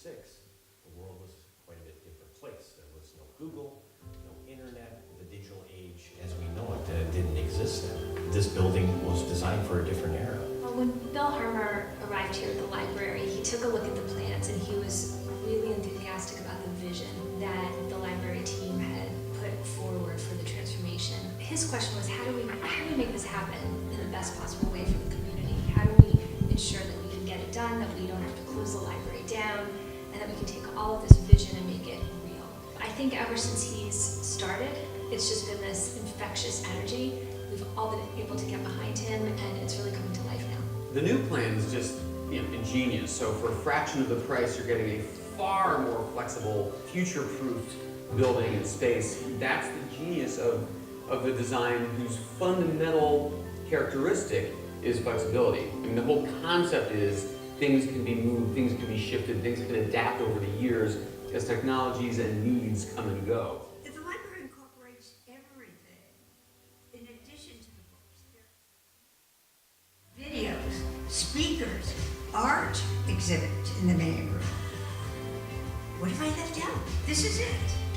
1986, the world was quite a bit different place. There was no Google, no internet, the digital age as we know it didn't exist then. This building was designed for a different era. Well, when Bill Harmer arrived here at the library, he took a look at the plans and he was really enthusiastic about the vision that the library team had put forward for the transformation. His question was, how do we make this happen in the best possible way for the community? How do we ensure that we can get it done, that we don't have to close the library down, and that we can take all of this vision and make it real? I think ever since he's started, it's just been this infectious energy. We've all been able to get behind him, and it's really coming to life now. The new plan is just ingenious. So for a fraction of the price, you're getting a far more flexible, future-proofed building and space. That's the genius of the design, whose fundamental characteristic is flexibility. I mean, the whole concept is things can be moved, things can be shifted, things can adapt over the years as technologies and needs come and go. The library incorporates everything in addition to the books. Videos, speakers, art exhibit in the main room. What have I left out? This is it.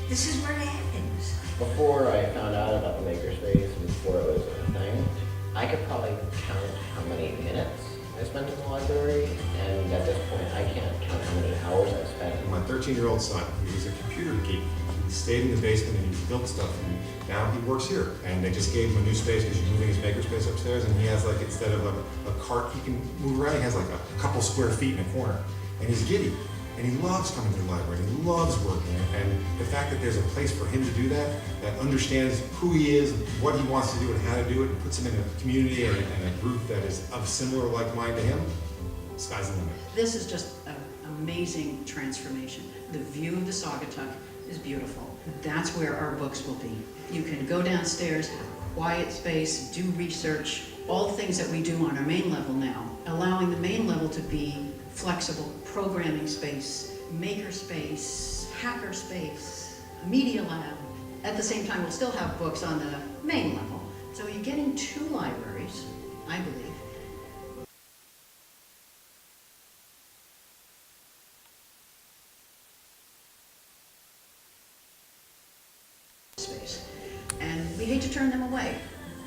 This is where it happens. Before I found out about the makerspace and before it was a thing, I could probably count how many minutes I spent in the library, and at this point I can't count how many hours I spent. My 13-year-old son, he was a computer geek. He stayed in the basement and he built stuff, and now he works here. And they just gave him a new space because he's moving his makerspace upstairs, and he has, like, instead of a cart he can move around, he has like a couple square feet in a corner. And he's giddy. And he loves coming to the library, he loves working, and the fact that there's a place for him to do that, that understands who he is, what he wants to do and how to do it, and puts him in a community and a group that is of similar like mind to him, sky's the limit. This is just an amazing transformation. The view of the Saugatuck is beautiful. That's where our books will be. You can go downstairs, have a quiet space, do research, all the things that we do on our main level now, allowing the main level to be flexible programming space, maker space, hacker space, media lab. At the same time, we'll still have books on the main level. So you're getting two libraries, I believe. Space. And we hate to turn them away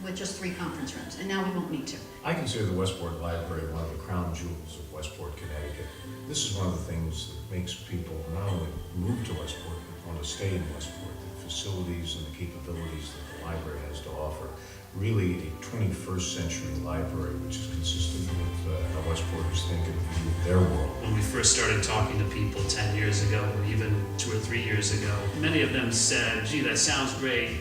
with just 3 conference rooms, and now we won't need to. I consider the Westport Library one of the crown jewels of Westport, Connecticut. This is one of the things that makes people not only move to Westport, but want to stay in Westport. The facilities and the capabilities that the library has to offer. Really a 21st century library, which is consistent with how Westporters think and view their world. When we first started talking to people 10 years ago, or even 2 or 3 years ago, many of them said, gee, that sounds great,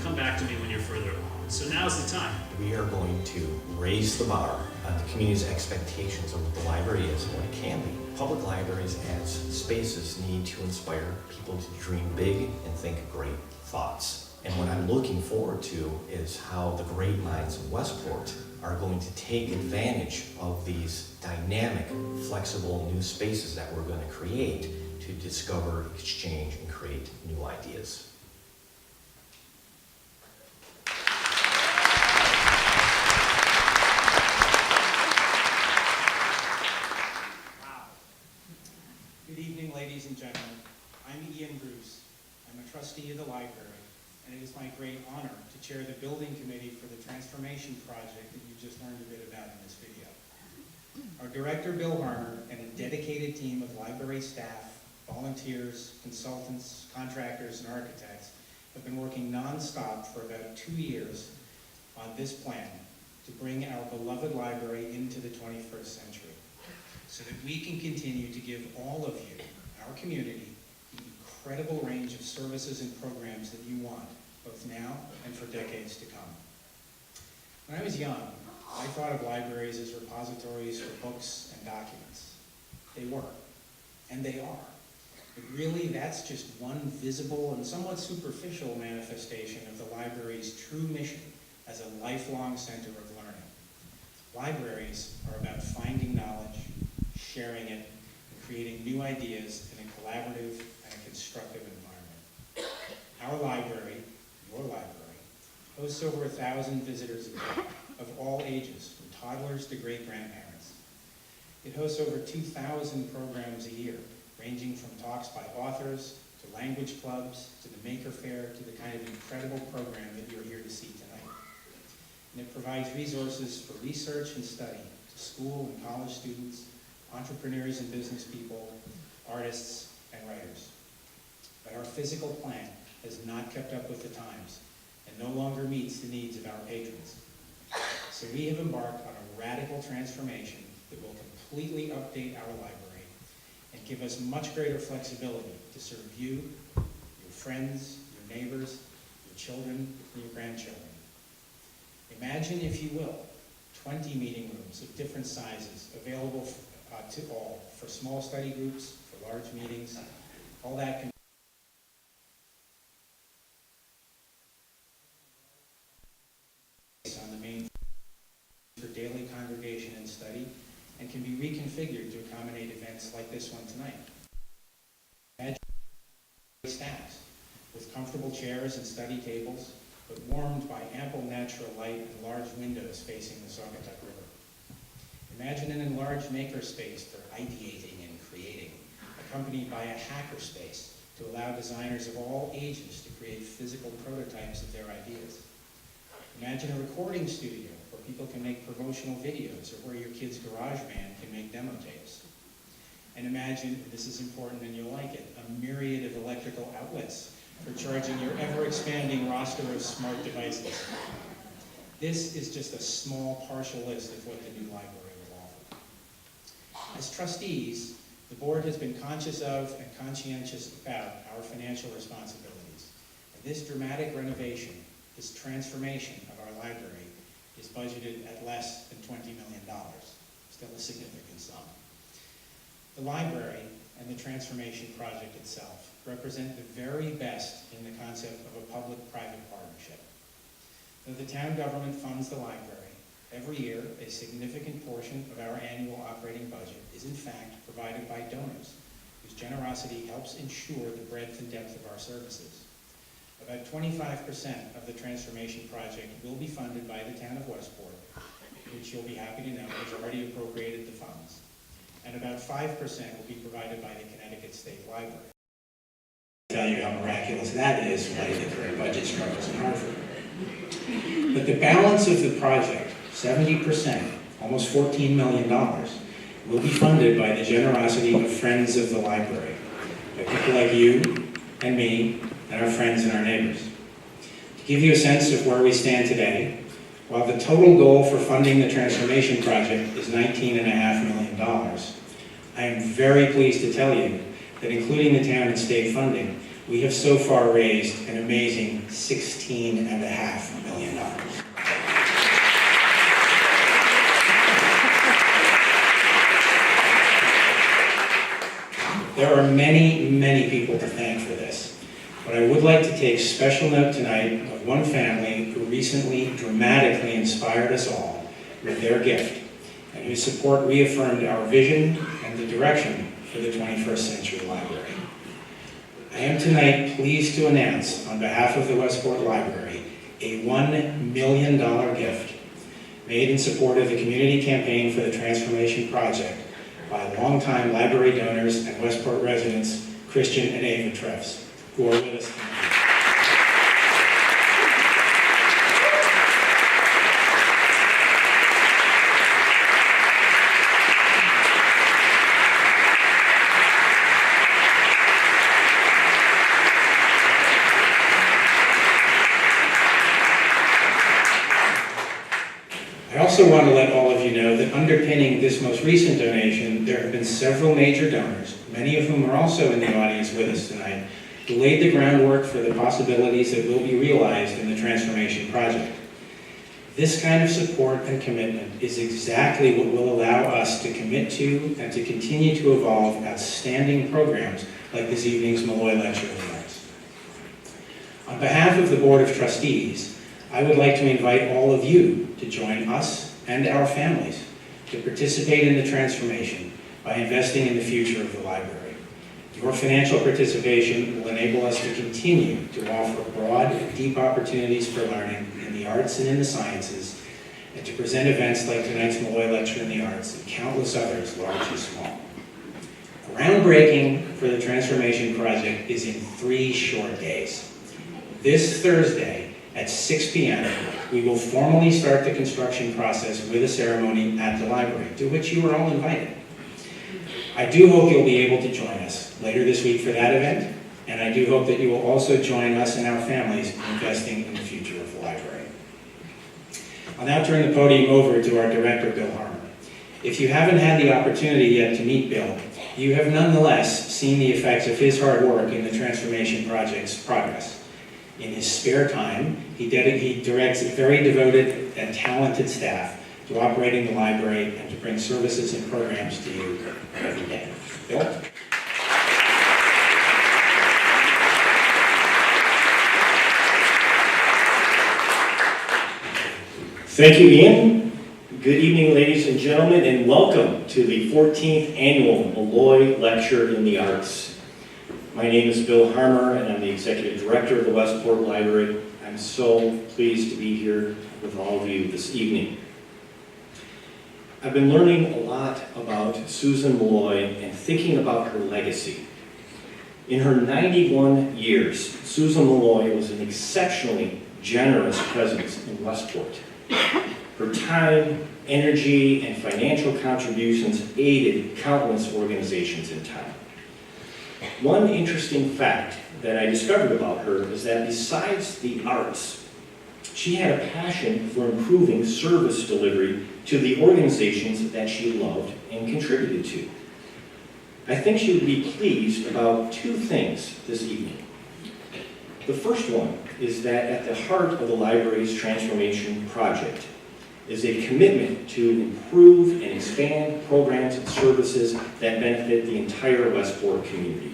come back to me when you're further along. So now's the time. We are going to raise the bar on the community's expectations of what the library is and what it can be. Public libraries as spaces need to inspire people to dream big and think great thoughts. And what I'm looking forward to is how the great minds of Westport are going to take advantage of these dynamic, flexible new spaces that we're going to create to discover, exchange, and create new ideas. Good evening, ladies and gentlemen. I'm Ian Bruce. I'm a trustee of the library, and it is my great honor to chair the building committee for the transformation project that you just learned a bit about in this video. Our director, Bill Harmer, and a dedicated team of library staff, volunteers, consultants, contractors, and architects have been working non-stop for about 2 years on this plan to bring our beloved library into the 21st century, so that we can continue to give all of you, our community, the incredible range of services and programs that you want, both now and for decades to come. When I was young, I thought of libraries as repositories for books and documents. They were, and they are. But really, that's just one visible and somewhat superficial manifestation of the library's true mission as a lifelong center of learning. Libraries are about finding knowledge, sharing it, and creating new ideas in a collaborative and a constructive environment. Our library, your library, hosts over 1,000 visitors a day of all ages, from toddlers to great-grandparents. It hosts over 2,000 programs a year, ranging from talks by authors, to language clubs, to the Maker Fair, to the kind of incredible program that you're here to see tonight. And it provides resources for research and study to school and college students, entrepreneurs and business people, artists, and writers. But our physical plant has not kept up with the times and no longer meets the needs of our patrons. So we have embarked on a radical transformation that will completely update our library and give us much greater flexibility to serve you, your friends, your neighbors, your children, and your grandchildren. Imagine, if you will, 20 meeting rooms of different sizes available to all, for small study groups, for large meetings. All that can on the main for daily congregation and study, and can be reconfigured to accommodate events like this one tonight. Imagine staffs with comfortable chairs and study tables, but warmed by ample natural light and large windows facing the Saugatuck River. Imagine an enlarged makerspace for ideating and creating, accompanied by a hackerspace to allow designers of all ages to create physical prototypes of their ideas. Imagine a recording studio where people can make promotional videos, or where your kid's garage band can make demo tapes. And imagine, this is important and you'll like it, a myriad of electrical outlets for charging your ever-expanding roster of smart devices. This is just a small partial list of what the new library will offer. As trustees, the board has been conscious of and conscientious about our financial responsibilities. And this dramatic renovation, this transformation of our library, is budgeted at less than $20 million, still a significant sum. The library and the transformation project itself represent the very best in the concept of a public-private partnership. Though the town government funds the library, every year a significant portion of our annual operating budget is in fact provided by donors, whose generosity helps ensure the breadth and depth of our services. About 25% of the transformation project will be funded by the town of Westport, which you'll be happy to know has already appropriated the funds. And about 5% will be provided by the Connecticut State Library. I'll tell you how miraculous that is when I get their budget struggles in Hartford. But the balance of the project, 70%, almost $14 million, will be funded by the generosity of friends of the library, by people like you and me and our friends and our neighbors. To give you a sense of where we stand today, while the total goal for funding the transformation project is $19.5 million, I am very pleased to tell you that including the town and state funding, we have so far raised an amazing $16.5 million. There are many, many people to thank for this, but I would like to take special note tonight of one family who recently dramatically inspired us all with their gift, and whose support reaffirmed our vision and the direction for the 21st Century Library. I am tonight pleased to announce, on behalf of the Westport Library, a $1 million gift made in support of the community campaign for the Transformation Project by longtime library donors and Westport residents, Christian and Ava Treffs, who are with us tonight. I also want to let all of you know that underpinning this most recent donation, there have been several major donors, many of whom are also in the audience with us tonight, who laid the groundwork for the possibilities that will be realized in the transformation project. This kind of support and commitment is exactly what will allow us to commit to and to continue to evolve outstanding programs like this evening's Malloy Lecture in the Arts. On behalf of the Board of Trustees, I would like to invite all of you to join us and our families to participate in the transformation by investing in the future of the library. Your financial participation will enable us to continue to offer broad and deep opportunities for learning in the arts and in the sciences, and to present events like tonight's Malloy Lecture in the Arts and countless others, large and small. I Groundbreaking for the transformation project is in 3 short days. This Thursday at 6 p.m., we will formally start the construction process with a ceremony at the library, to which you are all invited. I do hope you'll be able to join us later this week for that event, and I do hope that you will also join us and our families in investing in the future of the library. I'll now turn the podium over to our director, Bill Harmer. If you haven't had the opportunity yet to meet Bill, you have nonetheless seen the effects of his hard work in the transformation project's progress. In his spare time, he directs a very devoted and talented staff to operating the library and to bring services and programs to you every day. Bill? Thank you, Ian. Good evening, ladies and gentlemen, and welcome to the 14th Annual Malloy Lecture in the Arts. My name is Bill Harmer, and I'm the Executive Director of the Westport Library. I'm so pleased to be here with all of you this evening. I've been learning a lot about Susan Malloy and thinking about her legacy. In her 91 years, Susan Malloy was an exceptionally generous presence in Westport. Her time, energy, and financial contributions aided countless organizations in town. One interesting fact that I discovered about her is that besides the arts, she had a passion for improving service delivery to the organizations that she loved and contributed to. I think she would be pleased about 2 things this evening. The first one is that at the heart of the library's transformation project is a commitment to improve and expand programs and services that benefit the entire Westport community.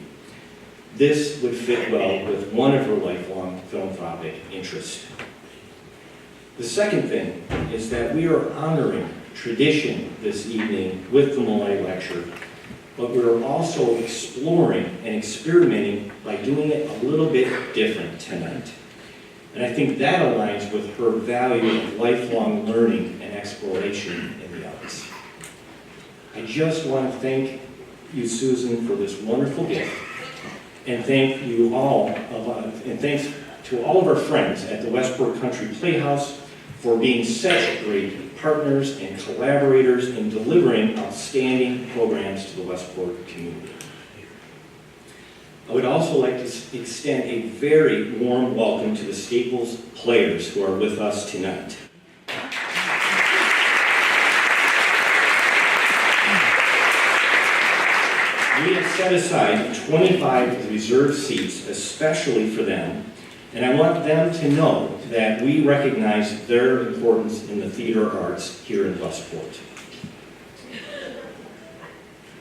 This would fit well with one of her lifelong philanthropic interests. The second thing is that we are honoring tradition this evening with the Malloy Lecture, but we're also exploring and experimenting by doing it a little bit different tonight. And I think that aligns with her value of lifelong learning and exploration in the arts. I just want to thank you, Susan, for this wonderful gift, and thank you all, and thanks to all of our friends at the Westport Country Playhouse for being such great partners and collaborators in delivering outstanding programs to the Westport community. I would also like to extend a very warm welcome to the Staples players who are with us tonight. We have set aside 25 reserved seats especially for them, and I want them to know that we recognize their importance in the theater arts here in Westport.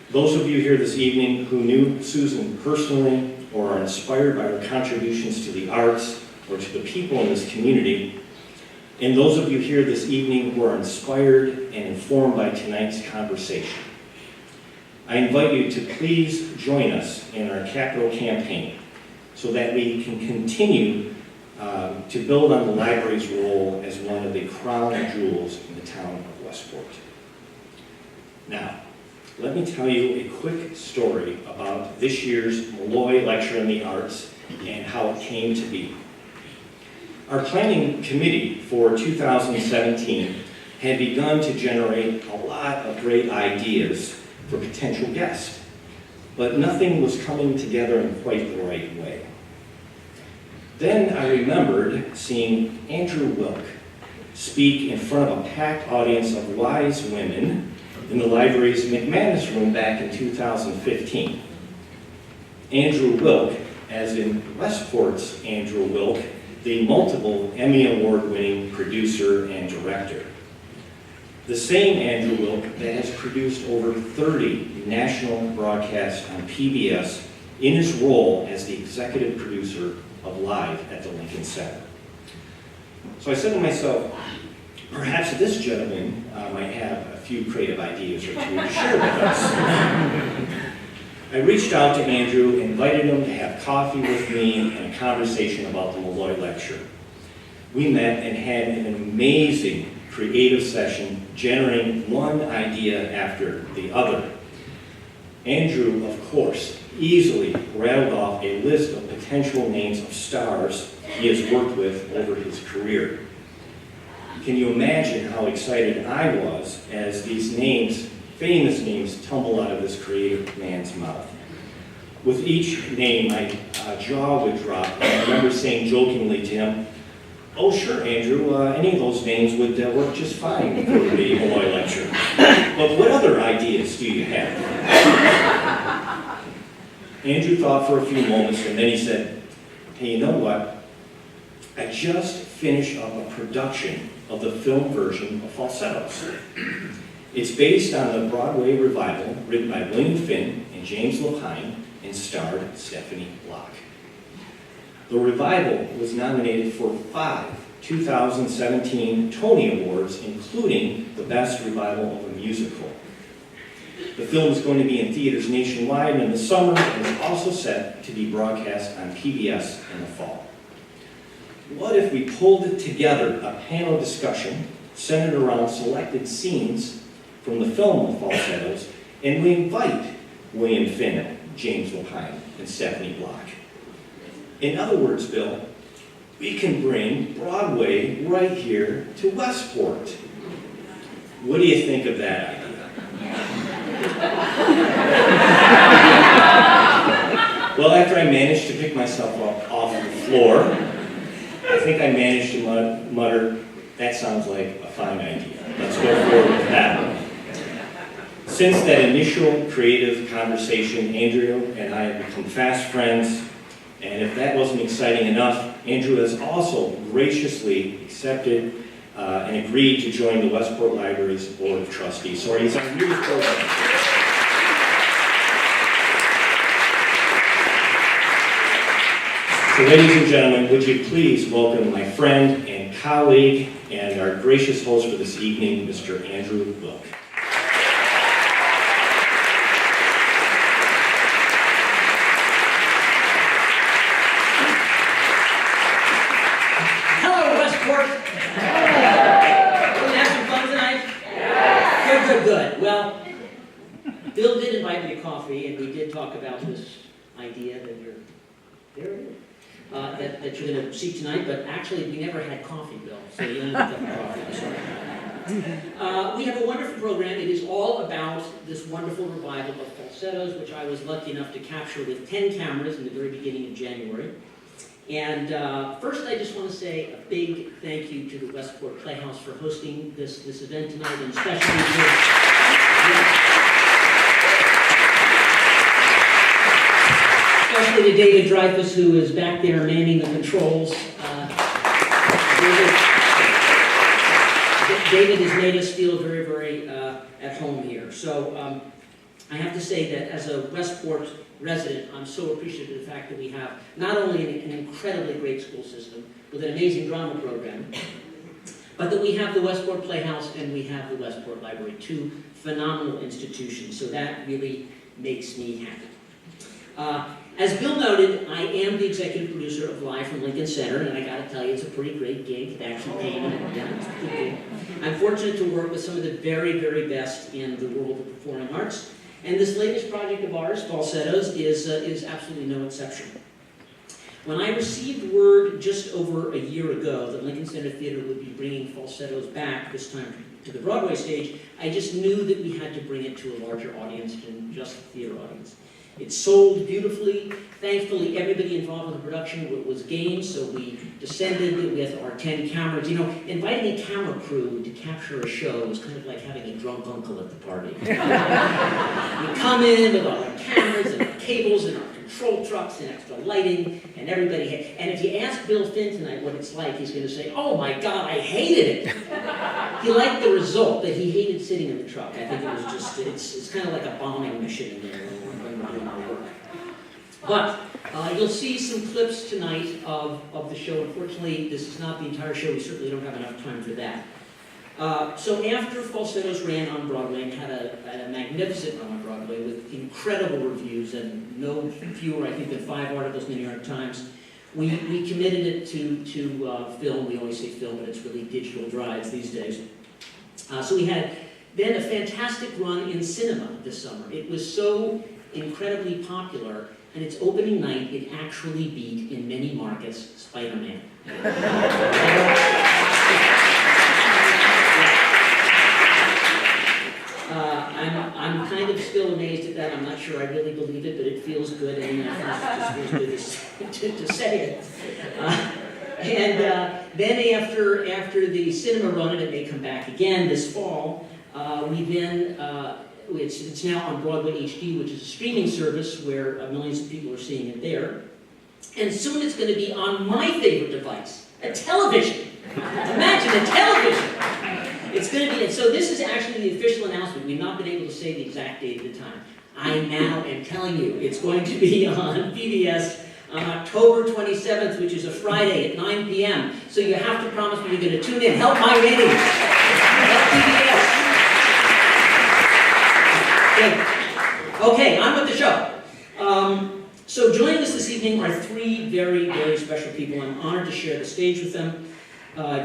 Those of you here this evening who knew Susan personally or are inspired by her contributions to the arts or to the people in this community, and those of you here this evening who are inspired and informed by tonight's conversation, I invite you to please join us in our capital campaign so that we can continue to build on the library's role as one of the crown jewels in the town of Westport. Now, let me tell you a quick story about this year's Malloy Lecture in the Arts and how it came to be. Our planning committee for 2017 had begun to generate a lot of great ideas for potential guests, but nothing was coming together in quite the right way. Then I remembered seeing Andrew Wilk speak in front of a packed audience of wise women in the library's McManus room back in 2015. Andrew Wilk, as in Westport's Andrew Wilk, the multiple Emmy Award-winning producer and director. The same Andrew Wilk that has produced over 30 national broadcasts on PBS in his role as the executive producer of Live at the Lincoln Center. So I said to myself, perhaps this gentleman might have a few creative ideas or 2 to share with us. I reached out to Andrew, invited him to have coffee with me and a conversation about the Malloy Lecture. We met and had an amazing creative session, generating one idea after the other. Andrew, of course, easily rattled off a list of potential names of stars he has worked with over his career. Can you imagine how excited I was as these names, famous names, tumble out of this creative man's mouth? With each name, my jaw would drop, and I remember saying jokingly to him, "Oh, sure, Andrew, any of those names would work just fine for the Malloy lecture. But what other ideas do you have?" Andrew thought for a few moments, and then he said, "Hey, you know what? I just finished up a production of the film version of Falsettos. It's based on the Broadway revival written by William Finn and James Lapine and starred Stephanie Block. The revival was nominated for 5 2017 Tony Awards, including the Best Revival of a Musical. The film is going to be in theaters nationwide in the summer and is also set to be broadcast on PBS in the fall. What if we pulled it together, a panel discussion centered around selected scenes from the film of Falsettos, and we invite William Finn, James Lapine, and Stephanie Block? In other words, Bill, we can bring Broadway right here to Westport. What do you think of that idea?" Well, after I managed to pick myself up off the floor, I think I managed to mutter, "That sounds like a fine idea. Let's go forward with that one." Since that initial creative conversation, Andrew and I have become fast friends, and if that wasn't exciting enough, Andrew has also graciously accepted and agreed to join the Westport Library's Board of Trustees. So he's on your program. So ladies and gentlemen, would you please welcome my friend and colleague and our gracious host for this evening, Mr. Andrew Wilk. Hello, Westport. We're gonna have some fun tonight? Good. Well, Bill did invite me to coffee, and we did talk about this idea that that you're going to see tonight, but actually we never had coffee, Bill, so you don't have to have coffee. I'm sorry. We have a wonderful program. It is all about this wonderful revival of Falsettos, which I was lucky enough to capture with 10 cameras in the very beginning of January. And first, I just want to say a big thank you to the Westport Playhouse for hosting this event tonight, and especially to David Dreyfus, who is back there manning the controls. David has made us feel very, very at home here. So I have to say that as a Westport resident, I'm so appreciative of the fact that we have not only an incredibly great school system with an amazing drama program, but that we have the Westport Playhouse and we have the Westport Library, 2 phenomenal institutions. So that really makes me happy. As Bill noted, I am the executive producer of Live from Lincoln Center, and I got to tell you, it's a pretty great gig. It actually paid me. Yeah, it's a good gig. I'm fortunate to work with some of the very, very best in the world of performing arts, and this latest project of ours, Falsettos, is absolutely no exception. When I received word just over a year ago that Lincoln Center Theater would be bringing Falsettos back, this time to the Broadway stage, I just knew that we had to bring it to a larger audience than just the theater audience. It sold beautifully. Thankfully, everybody involved in the production was game, so we descended with our 10 cameras. You know, inviting a camera crew to capture a show was kind of like having a drunk uncle at the party. We come in with all our cameras and our cables and our control trucks and extra lighting, and everybody and if you ask Bill Finn tonight what it's like, he's going to say, "Oh my God, I hated it." He liked the result, but he hated sitting in the truck. I think it was just, it's kind of like a bombing mission in there. But you'll see some clips tonight of the show. Unfortunately, this is not the entire show. We certainly don't have enough time for that. So after Falsettos ran on Broadway and had a magnificent run on Broadway with incredible reviews and no fewer, I think, than 5 articles in the New York Times, we committed it to film. We always say film, but it's really digital drives these days. So we had then a fantastic run in cinema this summer. It was so incredibly popular, and its opening night, it actually beat, in many markets, Spider-Man. I'm kind of still amazed at that. I'm not sure I really believe it, but it feels good, and it just feels good to say it. Then after the cinema run, and it may come back again this fall, it's now on Broadway HD, which is a streaming service where millions of people are seeing it there. And soon it's going to be on my favorite device, a television. Imagine a television. It's going to be, and so this is actually the official announcement. We've not been able to say the exact date at the time. I now am telling you it's going to be on PBS on October 27th, which is a Friday at 9 p.m. So you have to promise me you're going to tune in. Help my ratings. Help PBS. Okay, on with the show. So joining us this evening are three very, very special people. I'm honored to share the stage with them.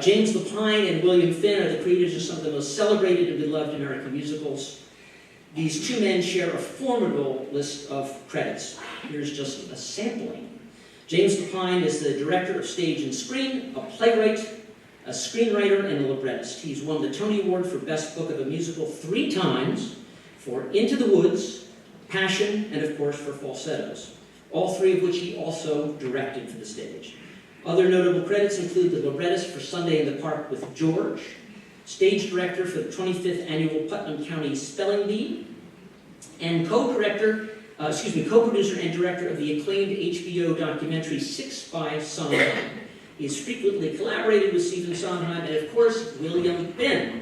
James Lapine and William Finn are the creators of some of the most celebrated and beloved American musicals. These two men share a formidable list of credits. Here's just a sampling. James Lapine is the director of stage and screen, a playwright, a screenwriter, and a librettist. He's won the Tony Award for Best Book of a Musical 3 times for Into the Woods, Passion, and of course for Falsettos, all 3 of which he also directed for the stage. Other notable credits include the librettist for Sunday in the Park with George, stage director for the 25th Annual Putnam County Spelling Bee, and co-producer and director of the acclaimed HBO documentary 6 by Sondheim. He has frequently collaborated with Stephen Sondheim, and of course, William Finn.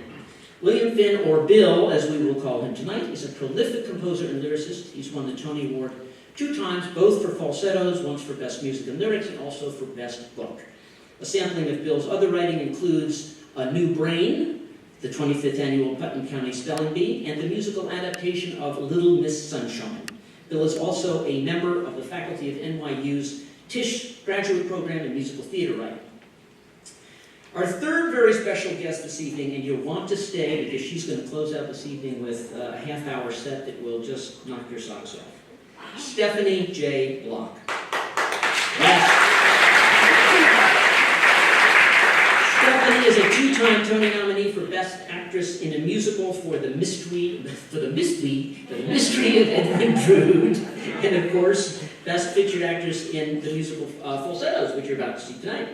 William Finn, or Bill, as we will call him tonight, is a prolific composer and lyricist. He's won the Tony Award 2 times, both for Falsettos, once for Best Music and Lyrics, and also for Best Book. A sampling of Bill's other writing includes A New Brain, the 25th Annual Putnam County Spelling Bee, and the musical adaptation of Little Miss Sunshine. Bill is also a member of the faculty of NYU's Tisch Graduate Program in Musical Theater Writing. Our third very special guest this evening, and you'll want to stay because she's going to close out this evening with a half-hour set that will just knock your socks off. Stephanie J. Block. Yes. Stephanie is a 2-time Tony nominee for Best Actress in a Musical for the Mystery of Edwin Drood, and of course, Best Featured Actress in the musical Falsettos, which you're about to see tonight.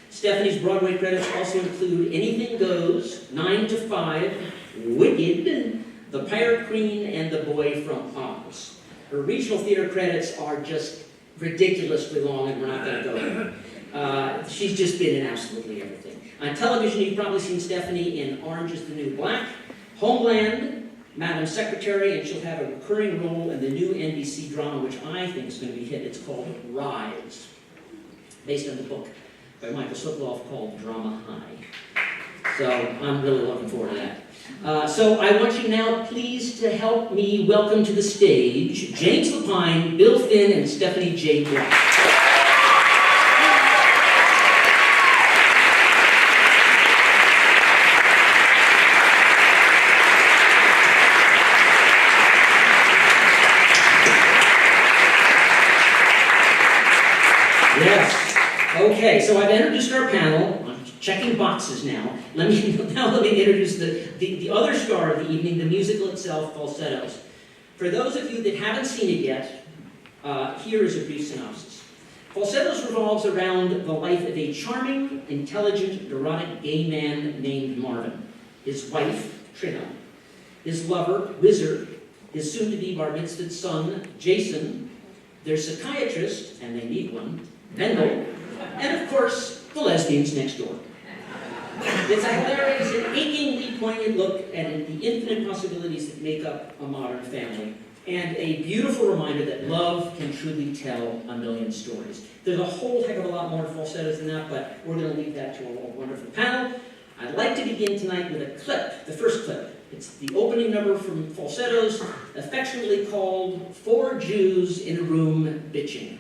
Stephanie's Broadway credits also include Anything Goes, 9 to 5, Wicked, The Pirate Queen, and The Boy from Oz. Her regional theater credits are just ridiculously long, and we're not going to go there. She's just been in absolutely everything. On television, you've probably seen Stephanie in Orange is the New Black, Homeland, Madam Secretary, and she'll have a recurring role in the new NBC drama, which I think is going to be hit. It's called Rise, based on the book by Michael Sokoloff called Drama High. So I'm really looking forward to that. So I want you now, please, to help me welcome to the stage James Lapine, Bill Finn, and Stephanie J. Block. Yes. Okay, so I've introduced our panel. I'm checking boxes now. Let me introduce the other star of the evening, the musical itself, Falsettos. For those of you that haven't seen it yet, here is a brief synopsis. Falsettos revolves around the life of a charming, intelligent, neurotic gay man named Marvin, his wife, Trina, his lover, Wizard, his soon-to-be bar mitzvahed son, Jason, their psychiatrist, and they need one, Mendel, and of course, the lesbians next door. It's a hilarious and achingly poignant look at the infinite possibilities that make up a modern family, and a beautiful reminder that love can truly tell a million stories. There's a whole heck of a lot more Falsettos than that, but we're going to leave that to our wonderful panel. I'd like to begin tonight with a clip, the first clip. It's the opening number from Falsettos, affectionately called 4 Jews in a Room Bitching.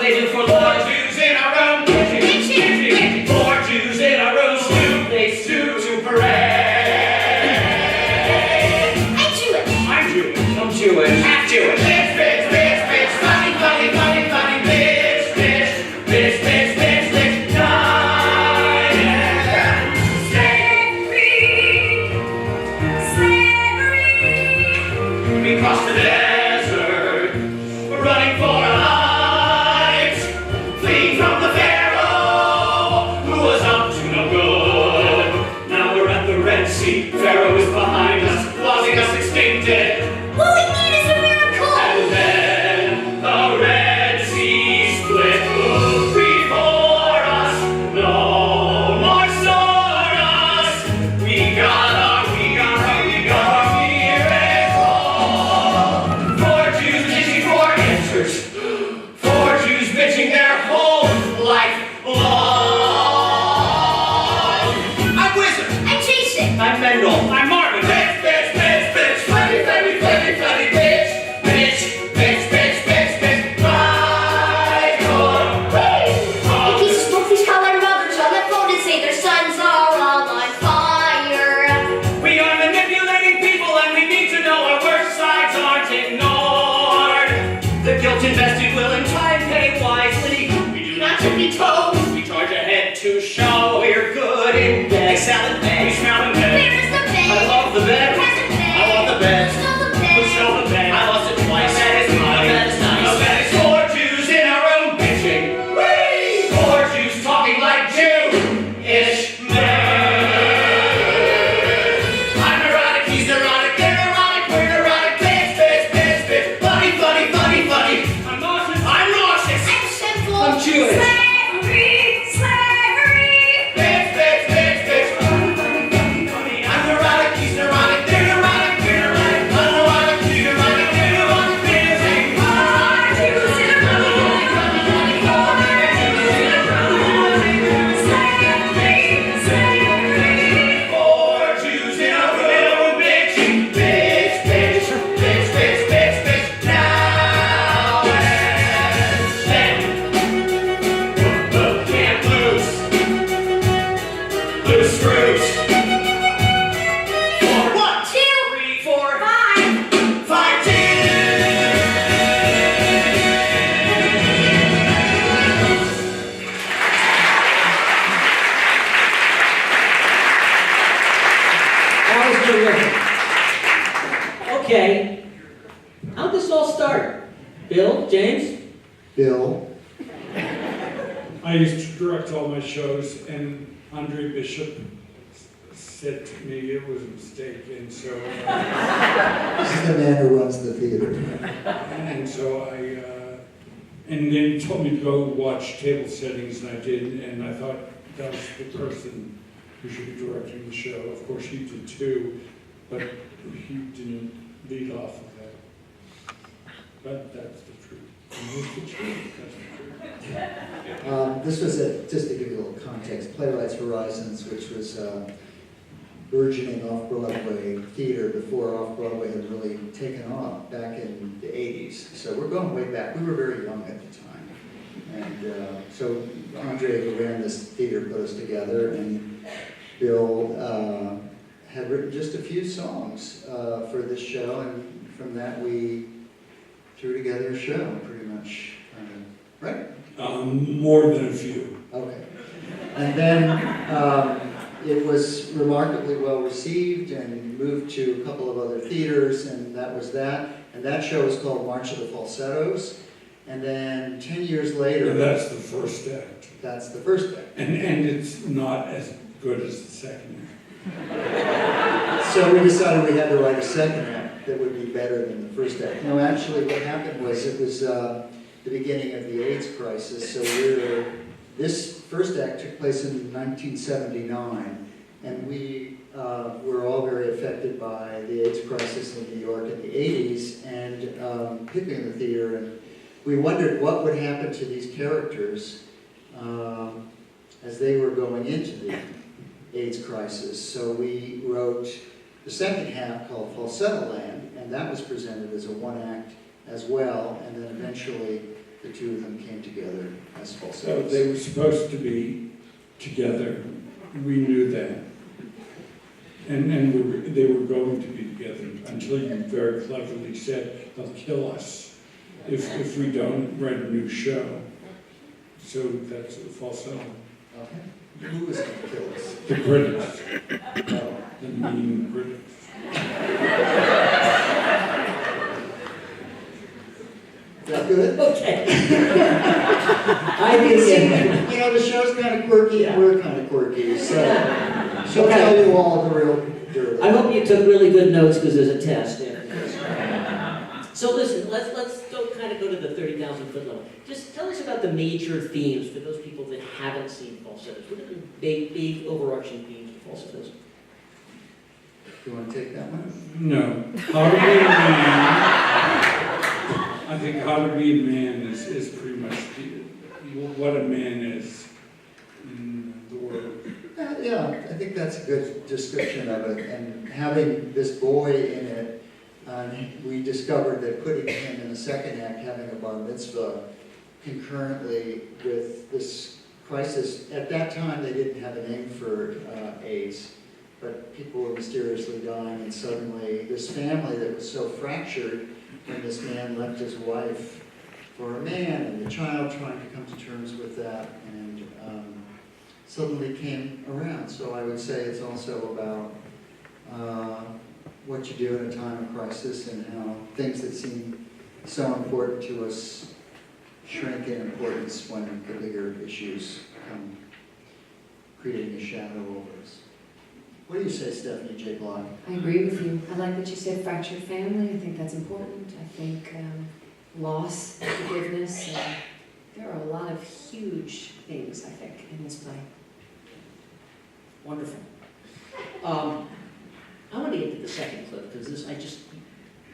they do for lunch. 4 Jews in a room, kitchen. 4 Jews in a room, stew. They stew to parade. I'm Jewish. I'm Jewish. I'm Jewish. Half Jewish. Bitch, bitch, bitch, bitch. Funny, funny, funny, funny. Bitch, bitch, bitch, bitch, bitch, bitch. We crossed the desert, running for our lives, fleeing from the Pharaoh, who was up to no good. Now we're at the Red Sea, Pharaoh is behind us, causing us extincted. What we need is a miracle. And then the Red Sea split before us, no more sorrows. We got our miracle. 4 Jews bitching their whole life long. I'm Wizard. I'm Jason. I'm Mendel. I'm Marvin. Bitch, bitch, bitch, bitch. Funny, funny, funny, funny, bitch. Bitch, bitch, bitch, bitch, bitch. Michael. The pieces both these colored mothers on the phone and say their sons are all on fire. We are manipulating people and we need to know our worst sides aren't ignored. The guilt invested will in time pay wisely. We do not tippy toes. We charge ahead to show we're good in bed. Excel in bed. We smell in bed. Where is the bed? I love the bed. Where's the bed? I love the bed. Show the bed. Let's show the bed. I lost it twice. The bed is mine. The bed is nice. The bed is 4 Jews in a room bitching. Whee! 4 Jews talking like Jew-ish men. I'm neurotic, he's neurotic, they're neurotic, we're neurotic. Bitch, bitch, bitch, bitch. Funny, funny, funny, funny. I'm nauseous. I'm nauseous. I'm sinful. I'm Jewish. Slavery, slavery. Bitch, bitch, bitch, bitch. Funny, funny, funny, funny. I'm neurotic, he's neurotic, they're neurotic, we're neurotic. I'm neurotic, he's neurotic, they're neurotic. Bitching. 4 Jews in a room. 4 Jews in a room. Slavery, slavery. 4 Jews in a room bitching. Bitch, bitch, bitch, bitch, bitch, bitch. Now and then. Can't lose. Loose fruit. 4, 1, 2, 3, 4, 5. 5 That was terrific. Okay. How'd this all start? Bill, James? Bill. I used to direct all my shows, and Andre Bishop said to me it was a mistake, and so This is the man who runs the theater. and so and then he told me to go watch table settings, and I did, and I thought that was the person who should be directing the show. Of course, he did too, but he didn't lead off of that. But that's the truth. And it's the truth. That's the truth. This was just to give you a little context, Playwrights Horizons, which was burgeoning off-Broadway theater before off-Broadway had really taken off back in the 80s. So we're going way back. We were very young at the time. And so Andre, who ran this theater, put us together, and Bill had written just a few songs for this show, and from that we threw together a show, pretty much, right? More than a few. Okay. And then it was remarkably well received and moved to a couple of other theaters, and that was that. And that show was called March of the Falsettos. And then 10 years later... And that's the first act. That's the first act. And it's not as good as the second act. So we decided we had to write a second act that would be better than the first act. No, actually what happened was it was the beginning of the AIDS crisis. So this first act took place in 1979, and we were all very affected by the AIDS crisis in New York in the 80s, and particularly in the theater. And we wondered what would happen to these characters as they were going into the AIDS crisis. So we wrote the second half called Falsetto Land, and that was presented as a one-act as well, and then eventually the two of them came together as So falsettos. they were supposed to be together. We knew that. And they were going to be together until you very cleverly said, they'll kill us if we don't write a new show. So that's a falsetto. Okay. Who was going to kill us? The critics, Oh. the mean critics. Is that good? Okay. I think, You know, the show's kind of quirky and we're kind of quirky, so she'll Okay. tell you all the real dirt. I hope you took really good notes because there's a test. So listen, let's kind of go to the 30,000-foot level. Just tell us about the major themes for those people that haven't seen Falsettos. What are the big overarching themes of Falsettos? You want to take that one? No. How to be a man. I think how to be a man is pretty much what a man is in the world. Yeah, I think that's a good description of it. And having this boy in it, we discovered that putting him in the second act, having a bar mitzvah, concurrently with this crisis. At that time, they didn't have a name for AIDS, but people were mysteriously dying, and suddenly this family that was so fractured when this man left his wife for a man, and the child trying to come to terms with that, and suddenly came around. So I would say it's also about what you do in a time of crisis and how things that seem so important to us shrink in importance when the bigger issues come creating a shadow over us. What do you say, Stephanie J. Block? I agree with you. I like that you said fractured family. I think that's important. I think loss, forgiveness. There are a lot of huge things, I think, in this play. Wonderful. I want to get to the second clip because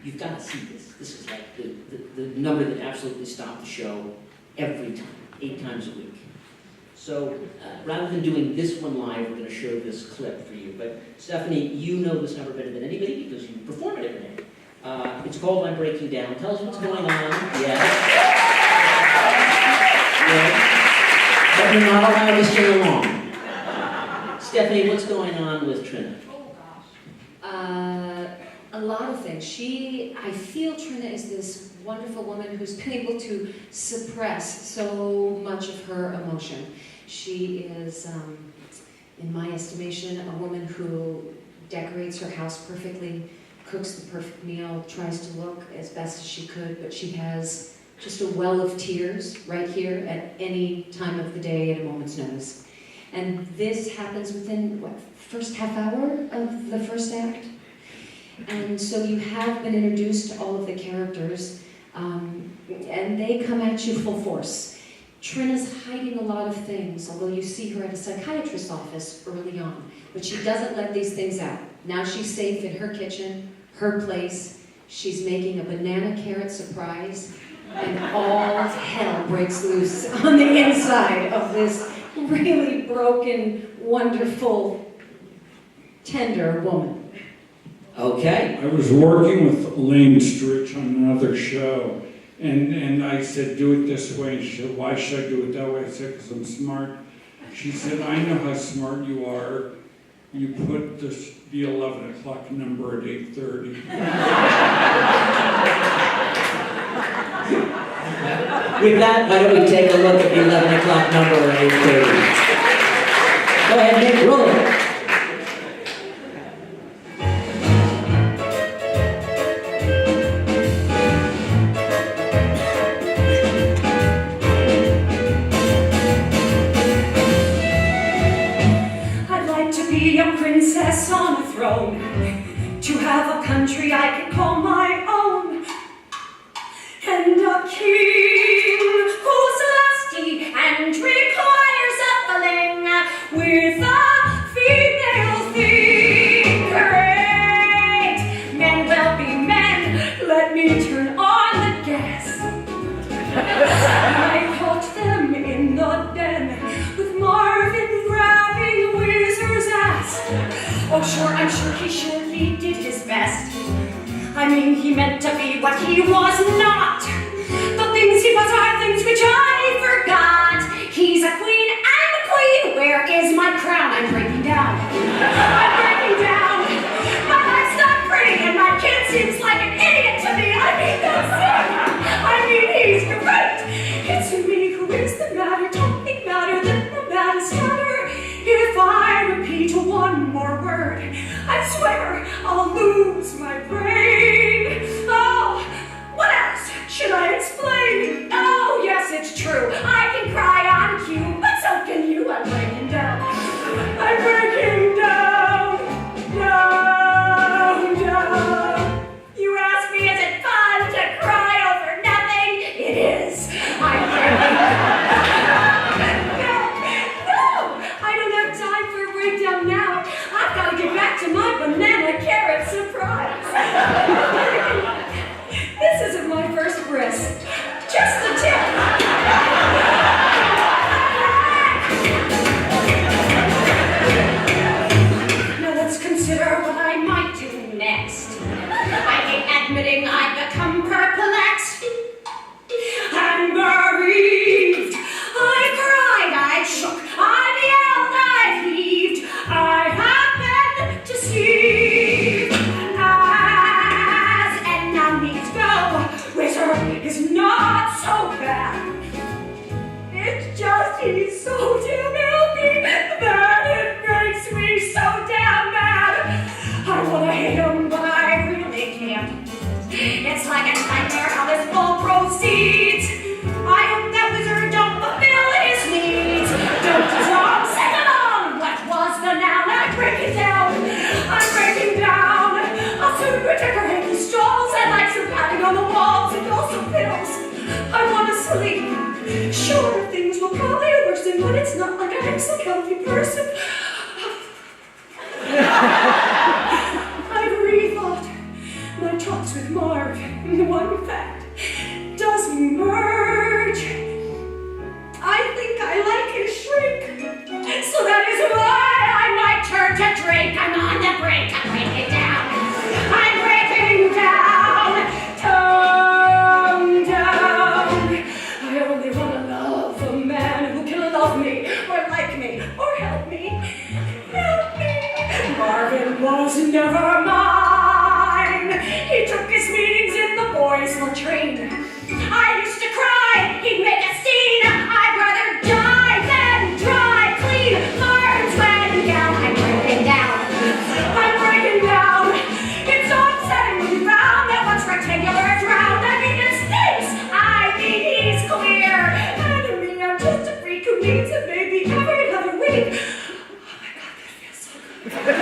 you've got to see this. This is like the number that absolutely stopped the show every time, 8 times a week. So rather than doing this one live, we're going to show this clip for you. But Stephanie, you know this number better than anybody because you perform it every day. It's called I'm Breaking Down. Tell us what's going on. Yes. But you're not allowed to sing along. Stephanie, what's going on with Trina? A lot of things. I feel Trina is this wonderful woman who's been able to suppress so much of her emotion. She is, in my estimation, a woman who decorates her house perfectly, cooks the perfect meal, tries to look as best as she could, but she has just a well of tears right here at any time of the day at a moment's notice. And this happens within, first half hour of the first act? And so you have been introduced to all of the characters, and they come at you full force. Trina's hiding a lot of things, although you see her at a psychiatrist's office early on, but she doesn't let these things out. Now she's safe in her kitchen, her place. She's making a banana carrot surprise, and all hell breaks loose on the inside of this really broken, wonderful, tender woman. Okay. I was working with Elaine Stritch on another show, and I said, do it this way. And she said, why should I do it that way? I said, because I'm smart. She said, I know how smart you are. You put the 11 o'clock number at 8:30. With that, why don't we take a look at the 11 o'clock number at 8:30. Go ahead, Nick, roll it. I'd like to be a princess on a throne, to have a country I can call my own, and a king who's lusty and requires a fling with a female thing. Great! Men will be men. Let me turn on the gas. I caught them in the den with Marvin grabbing Whizzer's ass. Oh, sure, I'm sure he surely did his best. I mean, he meant to be what he was not. The things he was are things we to Johnny forgot. He's a queen, I'm a queen. Where is my crown? I'm breaking down. I'm breaking down. My life's not pretty, and my kid seems like an idiot to me. I mean, that's it. I mean, he's great. It's me who is the matter, talking louder than the maddest matter. If I repeat one more word, I swear I'll lose my brain. Oh, what else should I explain? Oh, yes, it's true. I can cry on cue, but so can you. I'm breaking down. I'm breaking down. Down, down. You ask me, is it fun to cry over nothing? It is. I'm breaking down. No, I don't have time for a breakdown now. I've got to get back to my banana carrot surprise. This isn't my first bris. Just the tip. Now let's consider what I might do next. I hate admitting I've become perplexed. I'm bereaved. I cried, I shook, I yelled, I heaved. I happened to see as and now needs go. Wizard is not so bad. It's just he's so damn healthy that it makes me so damn mad. I wanna hate him, but I really can't. It's like a nightmare how this all proceeds. I hope that wizard don't fulfill his needs. Don't sing along. What was the noun? I break it down. I'm breaking down. I'll soon redecorate these stalls. I like some padding on the walls and also pills. I want to sleep. Sure, things will probably worsen, but it's not like I'm some healthy person. I've rethought my talks with Marv. One fact does merge. I think I like his shrink. So that is why I might turn to drink. I'm on the brink. I'm breaking down. I'm breaking down. Tone down. I only want to love a man who can love me or like me or help me. Help me. Marvin was never mine. He took his meetings in the boys' latrine. I used to cry. He'd make a scene. I'd rather die than dry clean. Marvin's wedding gown. I'm breaking down. I'm breaking down. It's so upsetting when you found that what's rectangular is round. I mean, it stinks. I mean, he's clear. And to me, I'm just a freak who needs a baby every other week. Oh my God, that feels so good.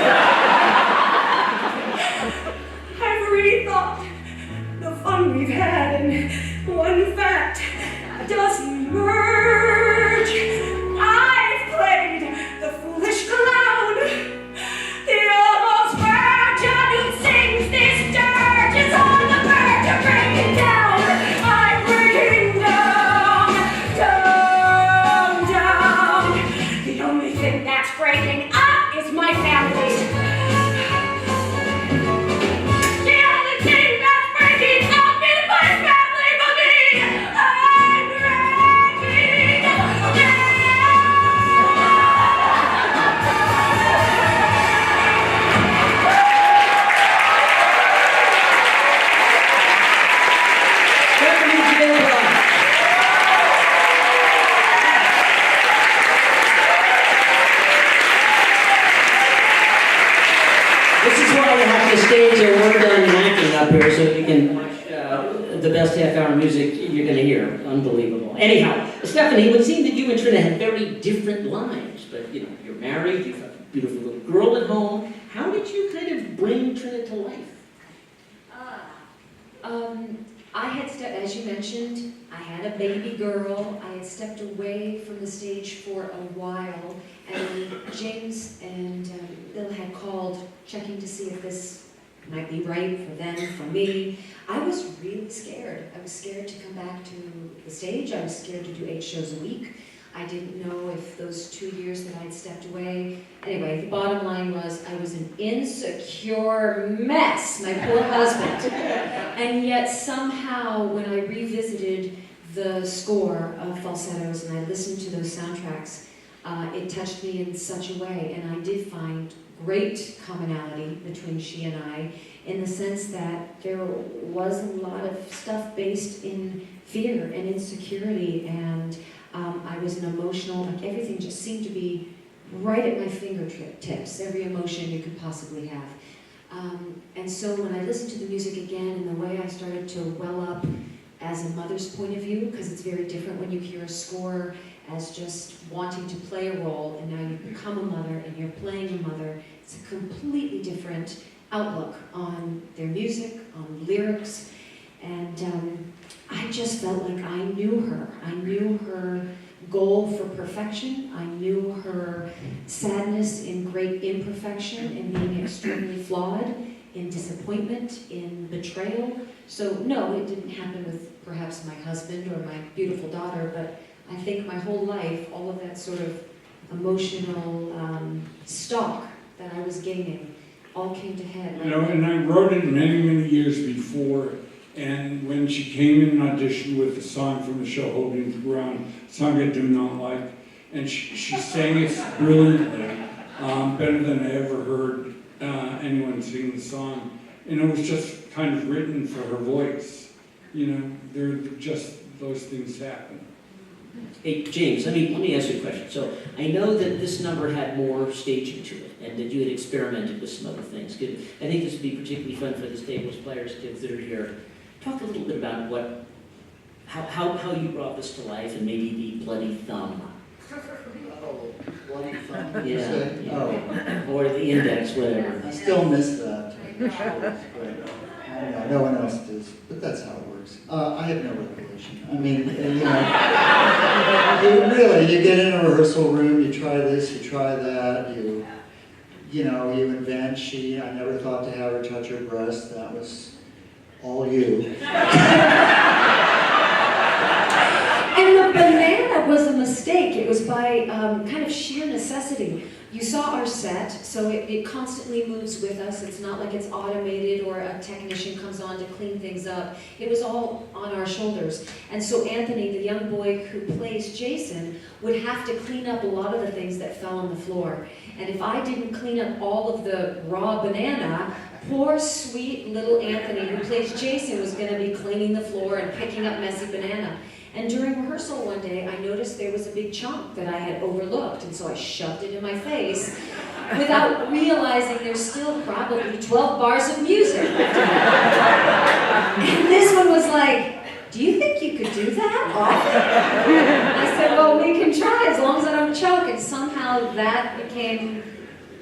I've rethought the fun we've had, and one fact does merge. I've played the foolish clown, the almost virgin who sings this dirge is on the verge of breaking down. I'm breaking down, down, down. The only thing that's breaking up is my family. The only thing that's breaking up is my family, but me. I'm breaking down. This is why we have to stage a we're done acting up here so you can watch the best half-hour music you're going to hear. Unbelievable. Anyhow, Stephanie, it would seem that you and Trina have very different lives, but you know, you're married, you have a beautiful little girl at home. How did you kind of bring Trina to life? I had stepped, as you mentioned, I had a baby girl. I had stepped away from the stage for a while, and James and Bill had called, checking to see if this might be right for them, for me. I was really scared. I was scared to come back to the stage. I was scared to do 8 shows a week. I didn't know if those 2 years that I'd stepped away. Anyway, the bottom line was I was an insecure mess, my poor husband. And yet somehow when I revisited the score of Falsettos and I listened to those soundtracks, it touched me in such a way, and I did find great commonality between she and I, in the sense that there was a lot of stuff based in fear and insecurity, and I was an emotional, like everything just seemed to be right at my fingertips, every emotion you could possibly have. And so when I listened to the music again, and the way I started to well up as a mother's point of view, because it's very different when you hear a score as just wanting to play a role, and now you've become a mother and you're playing a mother. It's a completely different outlook on their music, on lyrics, and I just felt like I knew her. I knew her goal for perfection. I knew her sadness in great imperfection, in being extremely flawed, in disappointment, in betrayal. So no, it didn't happen with perhaps my husband or my beautiful daughter, but I think my whole life, all of that sort of emotional stock that I was gaining all came to head. You know, and I wrote it many, many years before, and when she came in and auditioned with the song from the show, Holding the Ground, a song I do not like, and she sang it brilliantly, better than I ever heard anyone sing the song. And it was just kind of written for her voice. You know, there just those things happen. Hey, James, let me ask you a question. So I know that this number had more staging to it, and that you had experimented with some other things. I think this would be particularly fun for the Staples players, kids that are here. Talk a little bit about how you brought this to life, and maybe the bloody thumb. Oh, bloody thumb? Yeah. Oh. Or the index, whatever. I still miss that. But I know no one else does, but that's how it works. I have no recollection. I mean, you get in a rehearsal room, you try this, you try that, you invent. I never thought to have her touch her breast. That was all you. And the banana was a mistake. It was by kind of sheer necessity. You saw our set, so it constantly moves with us. It's not like it's automated or a technician comes on to clean things up. It was all on our shoulders. And so Anthony, the young boy who plays Jason, would have to clean up a lot of the things that fell on the floor. And if I didn't clean up all of the raw banana, poor sweet little Anthony, who plays Jason, was going to be cleaning the floor and picking up messy banana. And during rehearsal one day, I noticed there was a big chunk that I had overlooked, and so I shoved it in my face without realizing there's still probably 12 bars of music. And this one was like, "Do you think you could do that?" I said, "Well, we can try as long as I don't choke." And somehow that became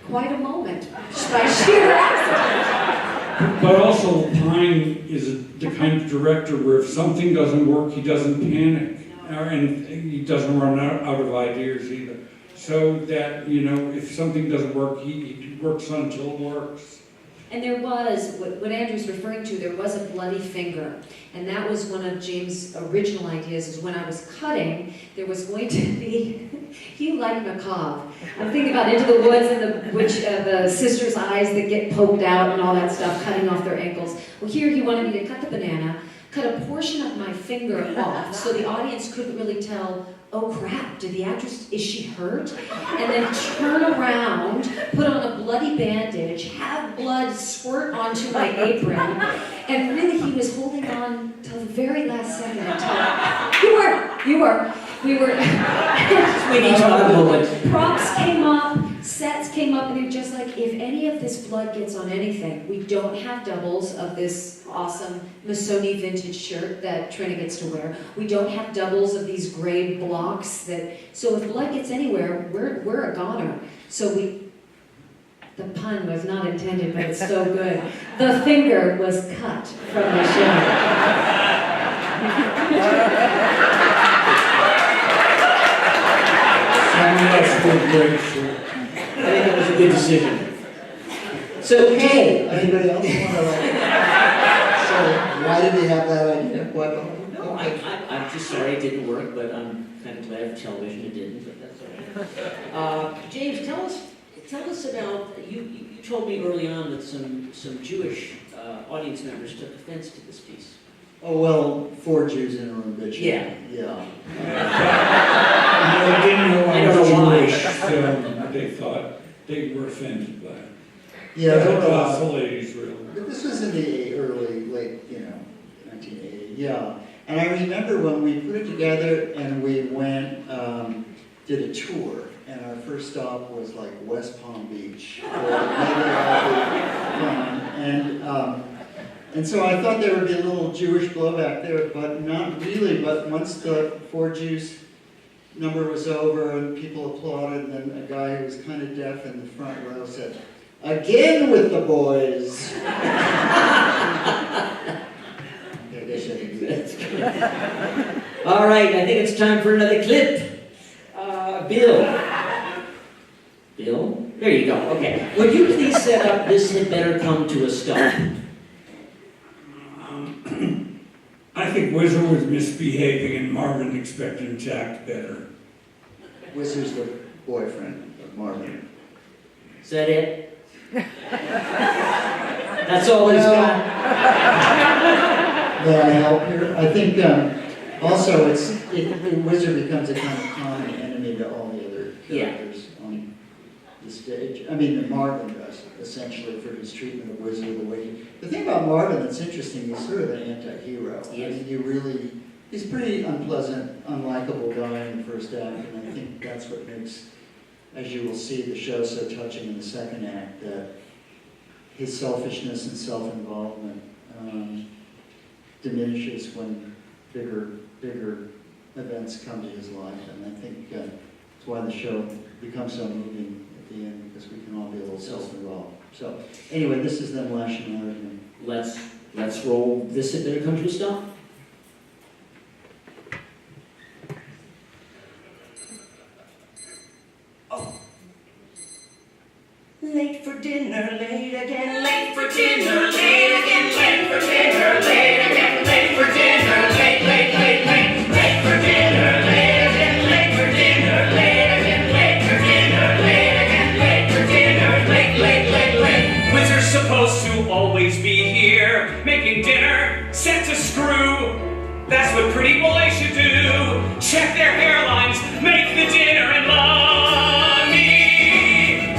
quite a moment by sheer accident. But also, Pine is the kind of director where if something doesn't work, he doesn't panic, and he doesn't run out of ideas either. So that, if something doesn't work, he works on until it works. And there was, what Andrew's referring to, there was a bloody finger. And that was one of James' original ideas, is when I was cutting, there was going to be, you like macabre. I'm thinking about Into the Woods and the sisters' eyes that get poked out and all that stuff, cutting off their ankles. Well, here he wanted me to cut the banana, cut a portion of my finger off, so the audience couldn't really tell, oh crap, did the actress, is she hurt? And then turn around, put on a bloody bandage, have blood squirt onto my apron, and really he was holding on till the very last second until, we were, props came up, sets came up, and they were just like, if any of this blood gets on anything, we don't have doubles of this awesome Missoni vintage shirt that Trina gets to wear. We don't have doubles of these gray blocks so if blood gets anywhere, we're a goner. So the pun was not intended, but it's so good. The finger was cut from the shirt. I think that was a good decision. So, hey, anybody else want to so why did he have that idea? What? No, I'm just sorry it didn't work, but I'm kind of glad for television it didn't, but that's all right. James, tell us about, you told me early on that some Jewish audience members took offense to this piece. Oh, well, 4 Jews in a room, bitch. Yeah. Yeah. They didn't know I I don't know why. was Jewish, so they thought they were offended by it. Yeah, Lots of ladies, really. but this was in the late, 1980, yeah. And I remember when we put it together and we went, did a tour, and our first stop was like West Palm Beach. And so I thought there would be a little Jewish blowback there, but not really. But once the 4 Jews number was over and people applauded, and then a guy who was kind of deaf in the front row said, "Again with the boys." All right, I think it's time for another clip. Bill. Bill? There you go, okay. Would you please set up This Had Better Come to a Stop? I think Whizzer was misbehaving and Marvin expected him to act better. Whizzer's the boyfriend of Marvin. Is that it? That's all he's got? May I help here? I think also Whizzer becomes a kind of common enemy to all the other characters on the stage. I mean, Marvin does, essentially, for his treatment of Whizzer the way the thing about Marvin that's interesting, he's sort of an anti-hero. Yes. I mean, he's a pretty unpleasant, unlikable guy in the first act, and I think that's what makes, as you will see, the show so touching in the second act, that his selfishness and self-involvement diminishes when bigger events come to his life, and I think that's why the show becomes so moving at the end, because we can all be a little self-involved. So, anyway, this is them lashing out at him. Let's roll This Had Better Come to a Stop. Late for dinner, late again, late for dinner, late again, late for dinner, late again, late for dinner, late, late, late, late, late for dinner, late again, late for dinner, late again, late for dinner, late again, late for dinner, late, late, late, late. Whizzer's supposed to always be here, making dinner, set to screw. That's what pretty boys should do. Check their hairlines, make the dinner, and love me.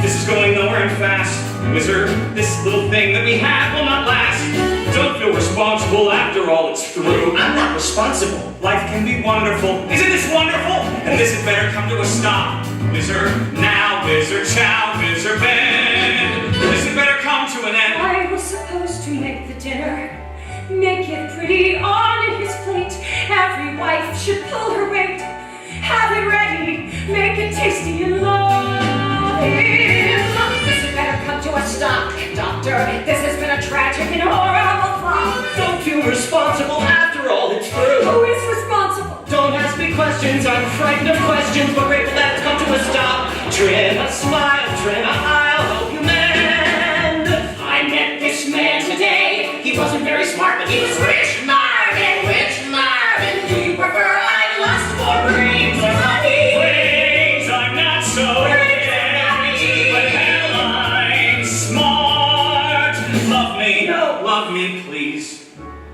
This is going nowhere and fast. Whizzer, this little thing that we have will not last. Don't feel responsible after all it's through. I'm not responsible. Life can be wonderful. Isn't this wonderful? And this had better come to a stop. Whizzer, now, Whizzer, chow, Whizzer, bend. This had better come to an end. I was supposed to make the dinner, make it pretty on his plate. Every wife should pull her weight, have it ready, make it tasty and love him. This had better come to a stop, doctor. This has been a tragic and horrible flop. Don't feel responsible after all it's through. Who is responsible? Don't ask me questions, I'm frightened of questions, but grateful that it's come to a stop. Trim a smile, trim a I'll help you mend. I met this man today. He wasn't very smart, but he was rich. Marvin, rich Marvin. Do you prefer I lust for brains or money? Brains, I'm not so rich, but hell, I'm smart. Love me, please,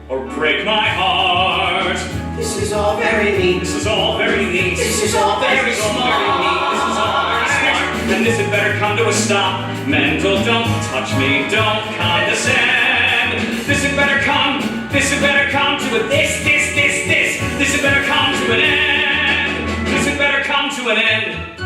or break my heart. This is all very neat. This is all very neat. This is all very This is all smart. very neat. This is all very smart. And this had better come to a stop. Mental, don't touch me, don't condescend. This had better come to a this. This had better come to an end. This had better come to an end.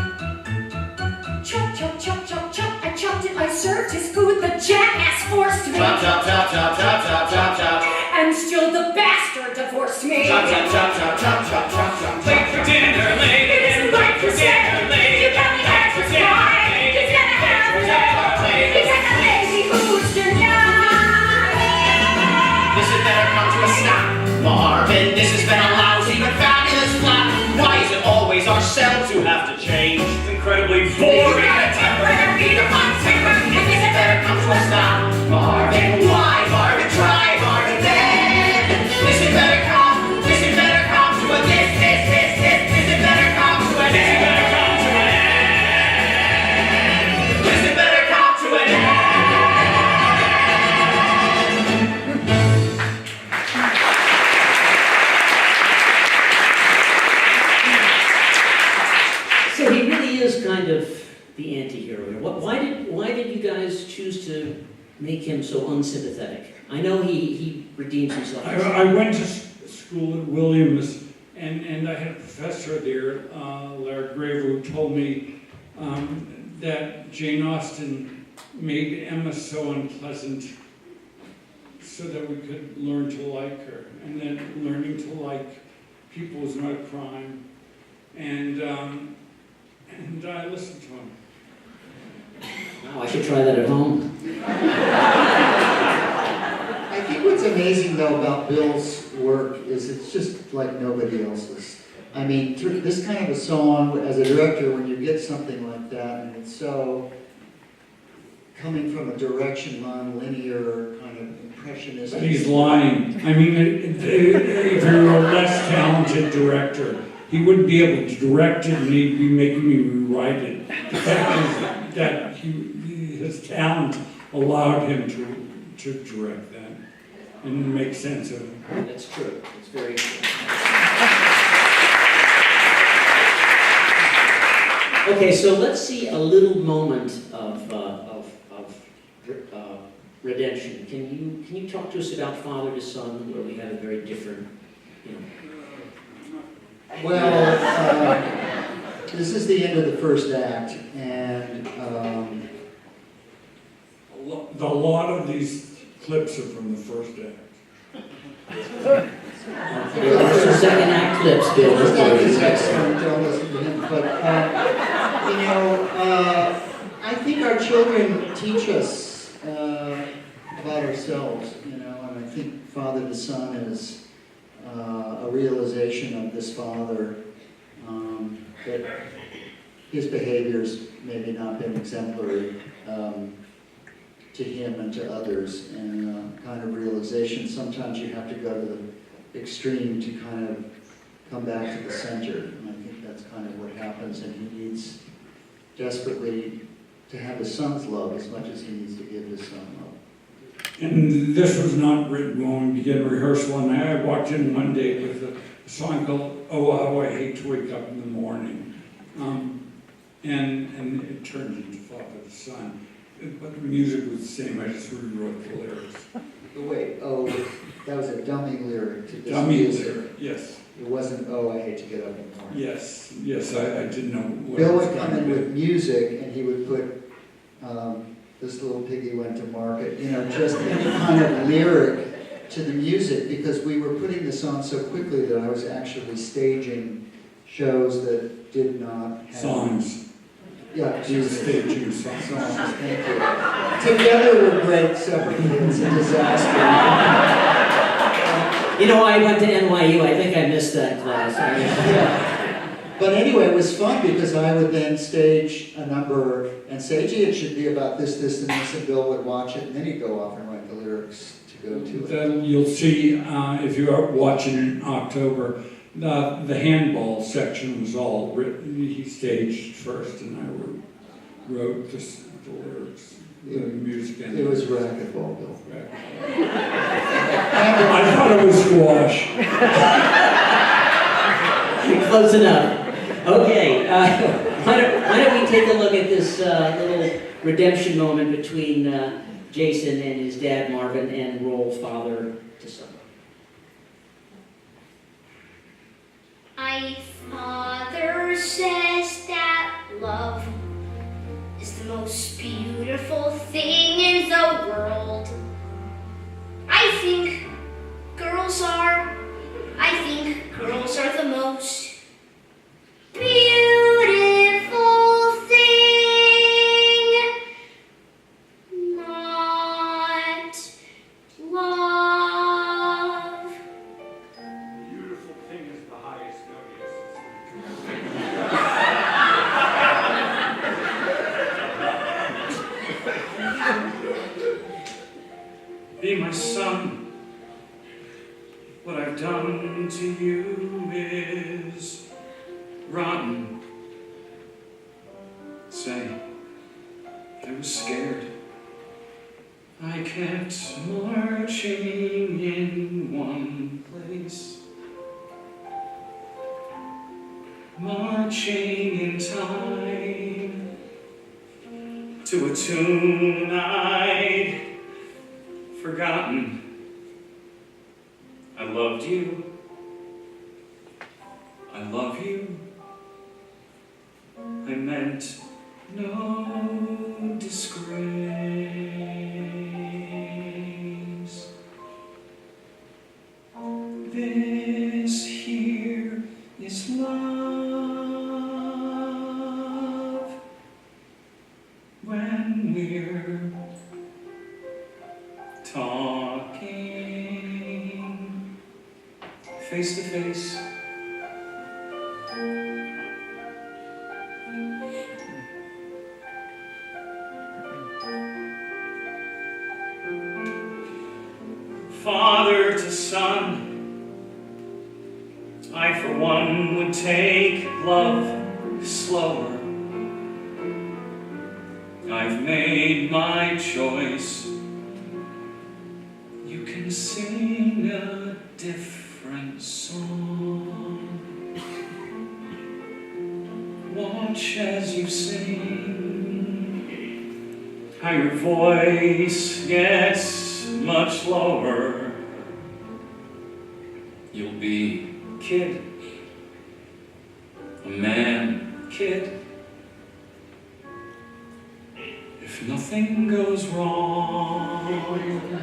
Chop, chop, chop, chop, chop. I chopped it, I served his food. The jackass forced me. Chop, chop, chop, chop, chop, chop, chop, chop. And still the bastard divorced me. Chop, chop, chop, chop, chop, chop, chop, chop. Late for dinner, late. It isn't right for dinner, late. You got the answers right. He's gonna have it. He's like a lazy who's denied. This had better come to a stop. Marvin, this has been a lousy but fabulous flop. Why is it always ourselves who have to change? It's incredibly boring. Temporary, the fun temper. And this had better come to a stop. Marvin, why? Marvin, try. Marvin, then. This had better come to a this. This had better come to an end. This had better come to an end. This had better come to an end. is kind of the anti-hero here. Why did you guys choose to make him so unsympathetic? I know he redeems himself. I went to school at Williams, and I had a professor there, Larry Graver, who told me that Jane Austen made Emma so unpleasant so that we could learn to like her, and that learning to like people was not a crime. And I listened to him. Wow, I should try that at home. I think what's amazing though about Bill's work is it's just like nobody else's. I mean, this kind of a song, as a director, when you get something like that, and it's so coming from a direction, non-linear, kind of impressionistic. But he's lying. I mean, if you're a less talented director, he wouldn't be able to direct it, and he'd be making me rewrite it. The fact is that his talent allowed him to direct that and make sense of it. That's true. It's very true. Okay, so let's see a little moment of redemption. Can you talk to us about Father to Son, where we had a very different, you know? Well, this is the end of the first act, and a lot of these clips are from the first act. Your second act clips, Bill. First act is excellent, don't listen to him, but you know, I think our children teach us about ourselves, you know, and I think Father to Son is a realization of this father, that his behavior's maybe not been exemplary to him and to others, and kind of realization. Sometimes you have to go to the extreme to kind of come back to the center, and I think that's kind of what happens, and he needs desperately to have his son's love as much as he needs to give his son love. And this was not written when we began rehearsal, and I walked in one day with a song called "Oh How I Hate to Wake Up in the Morning," and it turned into Father to Son. But the music was the same, I just rewrote the lyrics. Wait, oh, that was a dummy lyric to this Dummy music. lyric, yes. It wasn't, oh, I hate to get up in the morning. Yes, I didn't know what Bill it was would come going in to with music, and he would put, this little piggy went to market, you know, just any kind of lyric to the music, because we were putting this on so quickly that I was actually staging shows that did not have... Songs. Yeah, staging songs. Thank you. Together we're great, separately it's a disaster. You know, I went to NYU. I think I missed that class. Yeah. But anyway, it was fun because I would then stage a number and say, gee, it should be about this, this, and this, and Bill would watch it, and then he'd go off and write the lyrics to go to it. Then you'll see, if you are watching in October, the handball section was all written. He staged first, and I wrote the lyrics, the music. It was racquetball, Bill. I thought it was squash. Close enough. Okay, why don't we take a look at this little redemption moment between Jason and his dad Marvin, and roll Father to Son. My father says that love is the most beautiful thing in the world. I think girls are the most beautiful thing. Not love. Beautiful thing is the highest Be my son. What I've done to you is rotten. Say, I was scared. I kept marching in one place. Marching marching in time to a tune I'd forgotten. I loved you. I love you. I meant no disgrace. This here is love when we're talking face to face. Father to son, I for one would take love slower. I've made my choice. You can sing a different song. Watch as you sing, how your voice gets much lower. You'll be kid, a man kid. If nothing goes wrong,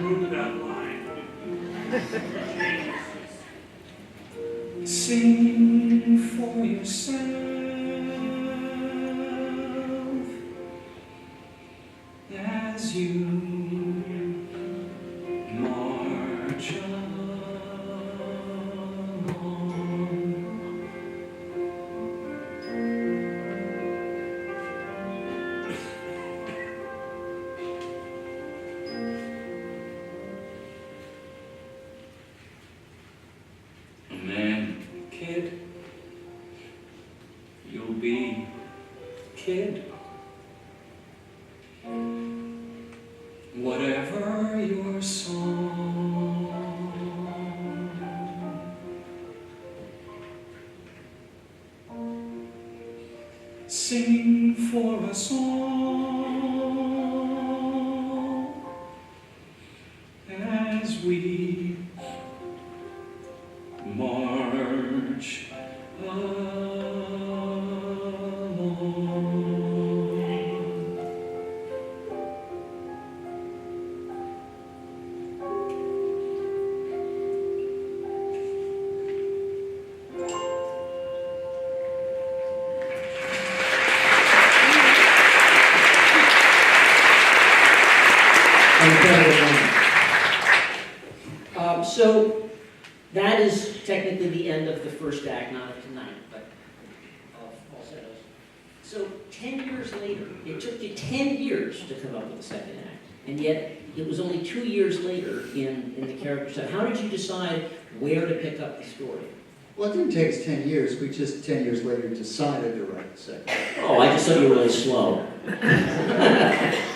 move that line. Sing for yourself as you march a man, kid, you'll be kid. Whatever your song, sing for us all as we march along. So that is technically the end of the first act, not of tonight, but of Falsettos. So 10 years later, it took you 10 years to come up with the second act, and yet it was only 2 years later in the character set. How did you decide where to pick up the story? Well, it didn't take us 10 years. We just 10 years later decided to write the second act. Oh, I just thought you were really slow.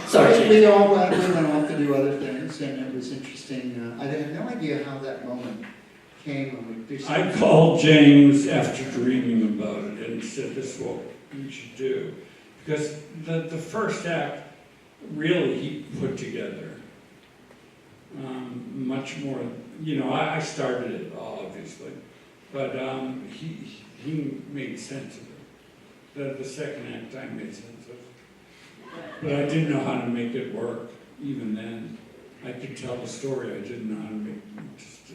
Sorry, we all went off to do other things, and it was interesting. I had no idea how that moment came. When we I called James after dreaming about it and said, this is what we should do. Because the first act, really, he put together much more, I started it, obviously, but he made sense of it. The second act I made sense of. But I didn't know how to make it work, even then. I could tell the story, I didn't know how to just to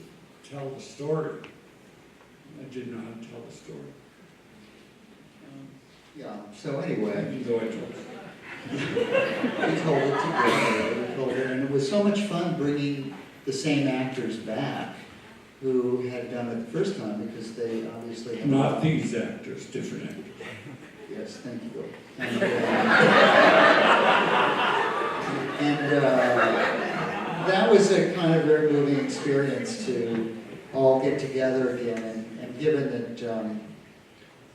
tell the story. I didn't know how to tell the story. Yeah, so anyway. Even though I told it. We told it together, and it was so much fun bringing the same actors back who had done it the first time, because they obviously had... Not these actors, different actors. Yes, thank you. And that was a kind of very moving experience to all get together again, and given that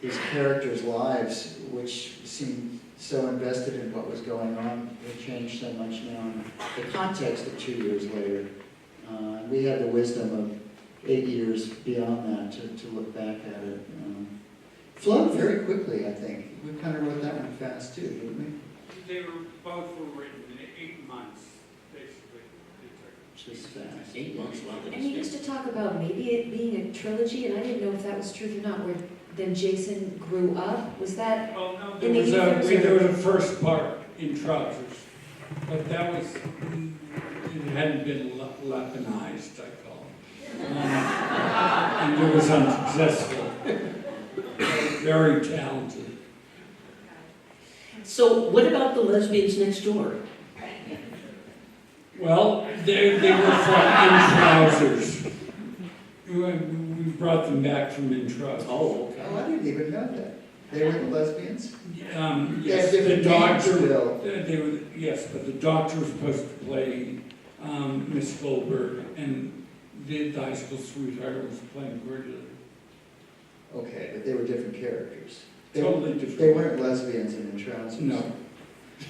these characters' lives, which seemed so invested in what was going on, they changed so much now in the context of 2 years later. We had the wisdom of 8 years beyond that to look back at it. flowed very quickly, I think. We kind of wrote that one fast too, didn't we? They were both written in 8 months, basically. Just fast. 8 months, wow. And you used to talk about maybe it being a trilogy, and I didn't know if that was truth or not, where then Jason grew up. Was that Well, no, in the universe? there was a first part in Trousers, but that was, it hadn't been Latinized, I call it. And it was unsuccessful. Very talented. So what about the lesbians next door? Well, they were from In Trousers. We brought them back from In Trousers. Oh, okay. Oh, I didn't even know that. They were the lesbians? Yes, They have the different doctor. names still. They were, yes, but the doctor was supposed to play Miss Goldberg, and the high school sweetheart was playing Cordelia. Okay, but they were different characters. Totally different. They weren't lesbians in Trousers. No.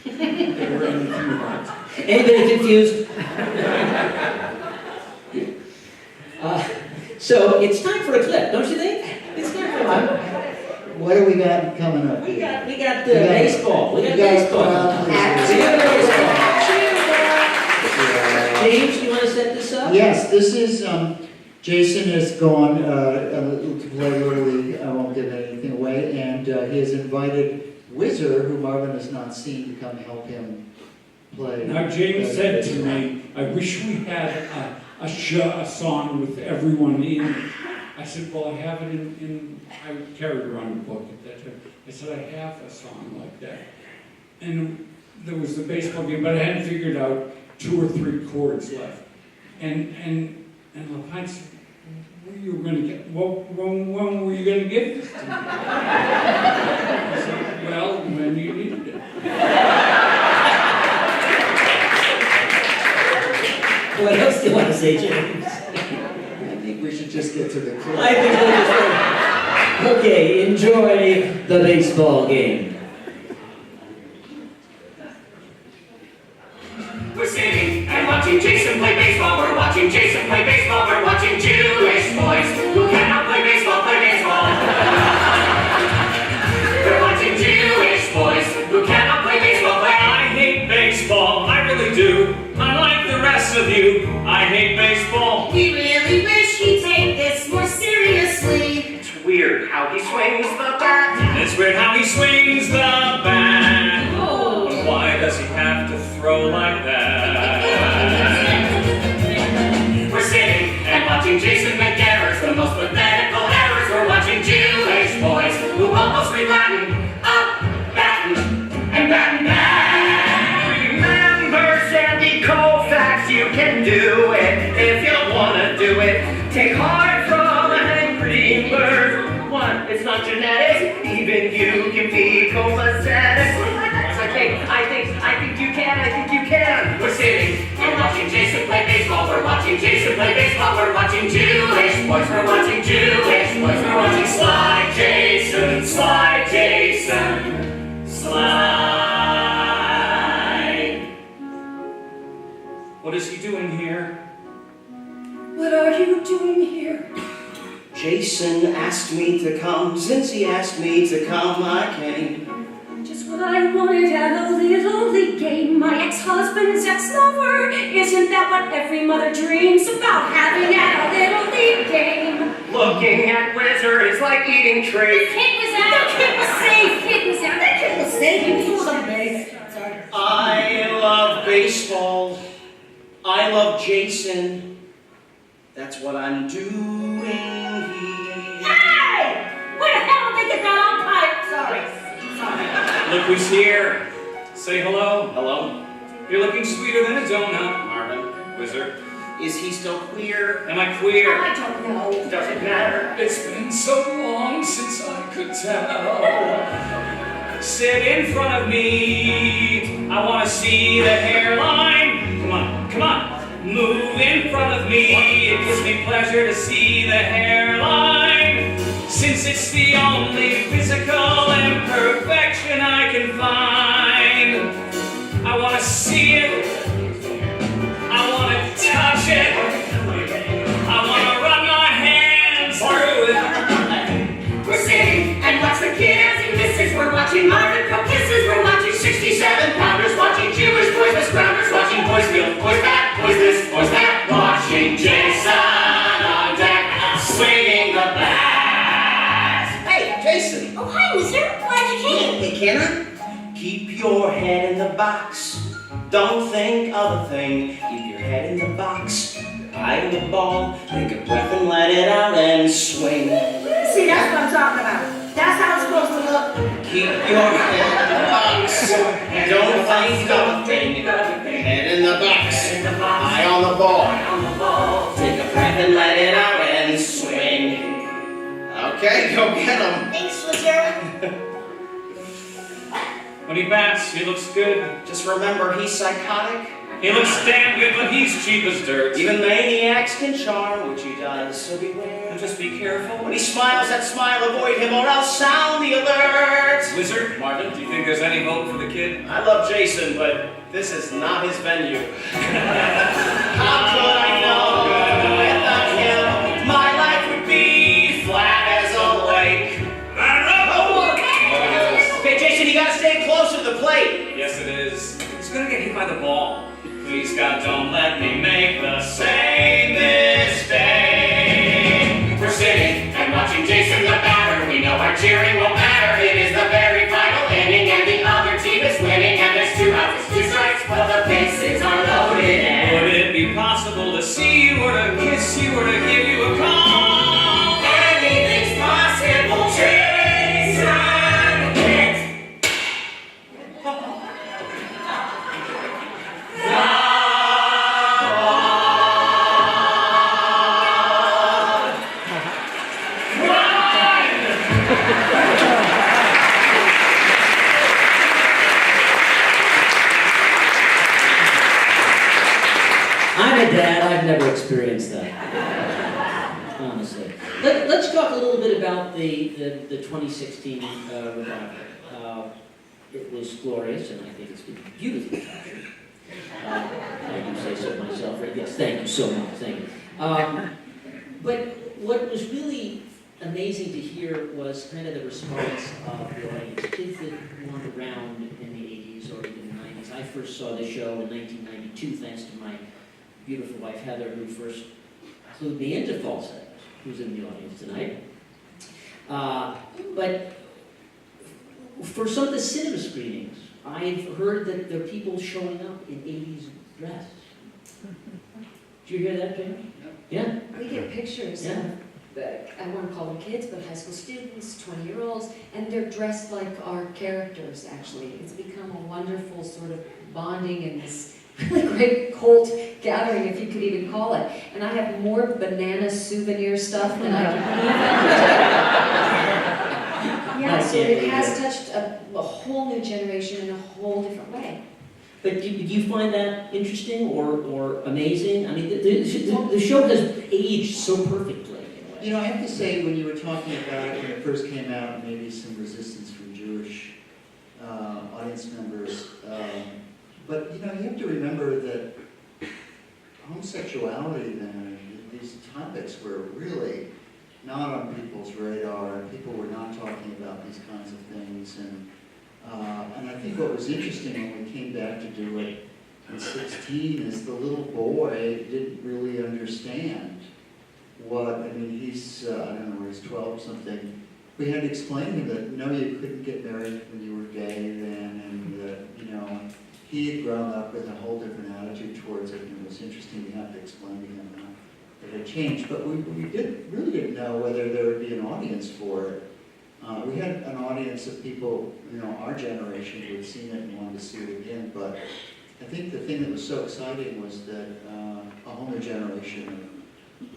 They were anything else. Anybody confused? So it's time for a clip, don't you think? It's time for a clip. What do we got coming up We here? got baseball. We got baseball. James, you want to set this up? Yes, this is, Jason has gone to play Little League. I won't give anything away. And he has invited Whizzer, who Marvin has not seen, to come help him play. Now, James said to me, I wish we had a song with everyone in. I said, well, I have it in I carried around a book at that time. I said, I have a song like that. And there was the baseball game, but I hadn't figured out 2 or 3 chords left. And LaPine said, when were you going to give this to me? I said, well, when you needed it. What else do you want to say, James? I think we should just get to the clip. I think we'll just okay, enjoy the baseball game. We're sitting and watching Jason play baseball. We're watching Jason play baseball. We're watching Jewish boys who cannot play baseball, play baseball. We're watching Jewish boys who cannot play baseball, play. I hate baseball, I really do. Unlike the rest of you, I hate baseball. We really wish he'd take this more seriously. It's weird how he swings the bat. It's weird how he swings the bat. Oh. But why does he have to throw like that? We're sitting and watching Jason make errors, the most pathetical errors. We're watching Jewish boys who almost read Latin, up, batting, and batting back. Remember Sandy Koufax, you can do it if you want to do it. Take heart from a angry bird. What? It's not genetic. Even you can be copacetic. Okay, I think you can. I think you can. We're sitting and watching Jason play baseball. We're watching Jason play baseball. We're watching Jewish boys. We're watching Jewish boys. We're watching Slide Jason, Slide Jason, Slide. What is he doing here? What are you doing here? Jason asked me to come. Since he asked me to come, I came. Just what I wanted at a little league game. My ex-husband's ex-lover. Isn't that what every mother dreams about, having at a little league game? Looking at Whizzer is like eating The treats. kid was out. The kid was safe. Kid was out. That kid was safe. He was on base. Sorry. I love baseball. I love Jason. That's what I'm doing here. Hey! Where the hell did they get that umpire? Sorry. Look who's here. Say hello. Hello. You're looking sweeter than a donut, Marvin. Whizzer. Is he still queer? Am I queer? I don't know. Doesn't matter. It's been so long since I could tell. Sit in front of me. I want to see the hairline. Come on, come on. Move in front of me. It gives me pleasure to see the hairline, since it's the only physical imperfection I can find. I want to see it. I want to touch it. I want to run my hands through it. We're sitting and watch the beginner, keep your head in the box. Don't think of a thing, keep your head in the box. Eye on the ball, take a breath and let it out and swing. See, that's what I'm talking about. That's how it's supposed to look. Keep your head in the box. Don't think of a thing, head in the box. Eye on the ball, take a breath and let it out and swing. Okay, go get him. Thanks, Wizard. When he bats, he looks good. Just remember, he's psychotic. He looks damn good, but he's cheap as dirt. Even maniacs can charm, which he does, so beware. And just be careful. When he smiles that smile, avoid him or else sound the alert. Wizard, Marvin, do you think there's any hope for the kid? I love Jason, but this is not his venue. How could I know without him my life would be flat as a lake? Okay, Jason, you gotta stay closer to the plate. Yes, it is. He's gonna get hit by the ball. Please, God, don't let me make the same mistake. We're sitting and watching Jason the batter. We know our cheering won't matter. It is the very final inning, and the other team is winning. And there's 2 outs, 2 strikes, but the bases are loaded. Would it be possible to see you or to kiss you or to give you a call? Anything's possible, Jason. I'm a dad, I've never experienced that. Honestly. Let's talk a little bit about the 2016 revival. It was glorious, and I think it's been beautifully captured. I do say so myself, right? Yes, thank you so much, thank you. But what was really amazing to hear was kind of the response of the audience. Kids that weren't around in the 80s or even the 90s. I first saw the show in 1992 thanks to my beautiful wife Heather, who first clued me into Falsettos, who's in the audience tonight. But for some of the cinema screenings, I've heard that there are people showing up in 80s dress. Did you hear that, Jamie? Yeah. We get pictures Yeah. of, I want to call them kids, but high school students, 20-year-olds, and they're dressed like our characters, actually. It's become a wonderful sort of bonding and this really great cult gathering, if you could even call it. And I have more banana souvenir stuff than I can Yeah, so it has touched a whole new generation in a whole different way. But do you find that interesting or amazing? I mean, the show has aged so perfectly. You know, I have to say, when you were talking about it when it first came out, maybe some resistance from Jewish audience members. But, you know, you have to remember that homosexuality then, these topics were really not on people's radar. People were not talking about these kinds of things. And I think what was interesting when we came back to do it in 16 is the little boy didn't really understand what, I mean, he's, I don't know, he's 12 or something. We had to explain to him that, no, you couldn't get married when you were gay then, and that, you know, he had grown up with a whole different attitude towards it, and it was interesting to have to explain to him that it had changed. But we really didn't know whether there would be an audience for it. We had an audience of people, you know, our generation who had seen it and wanted to see it again, but I think the thing that was so exciting was that a whole new generation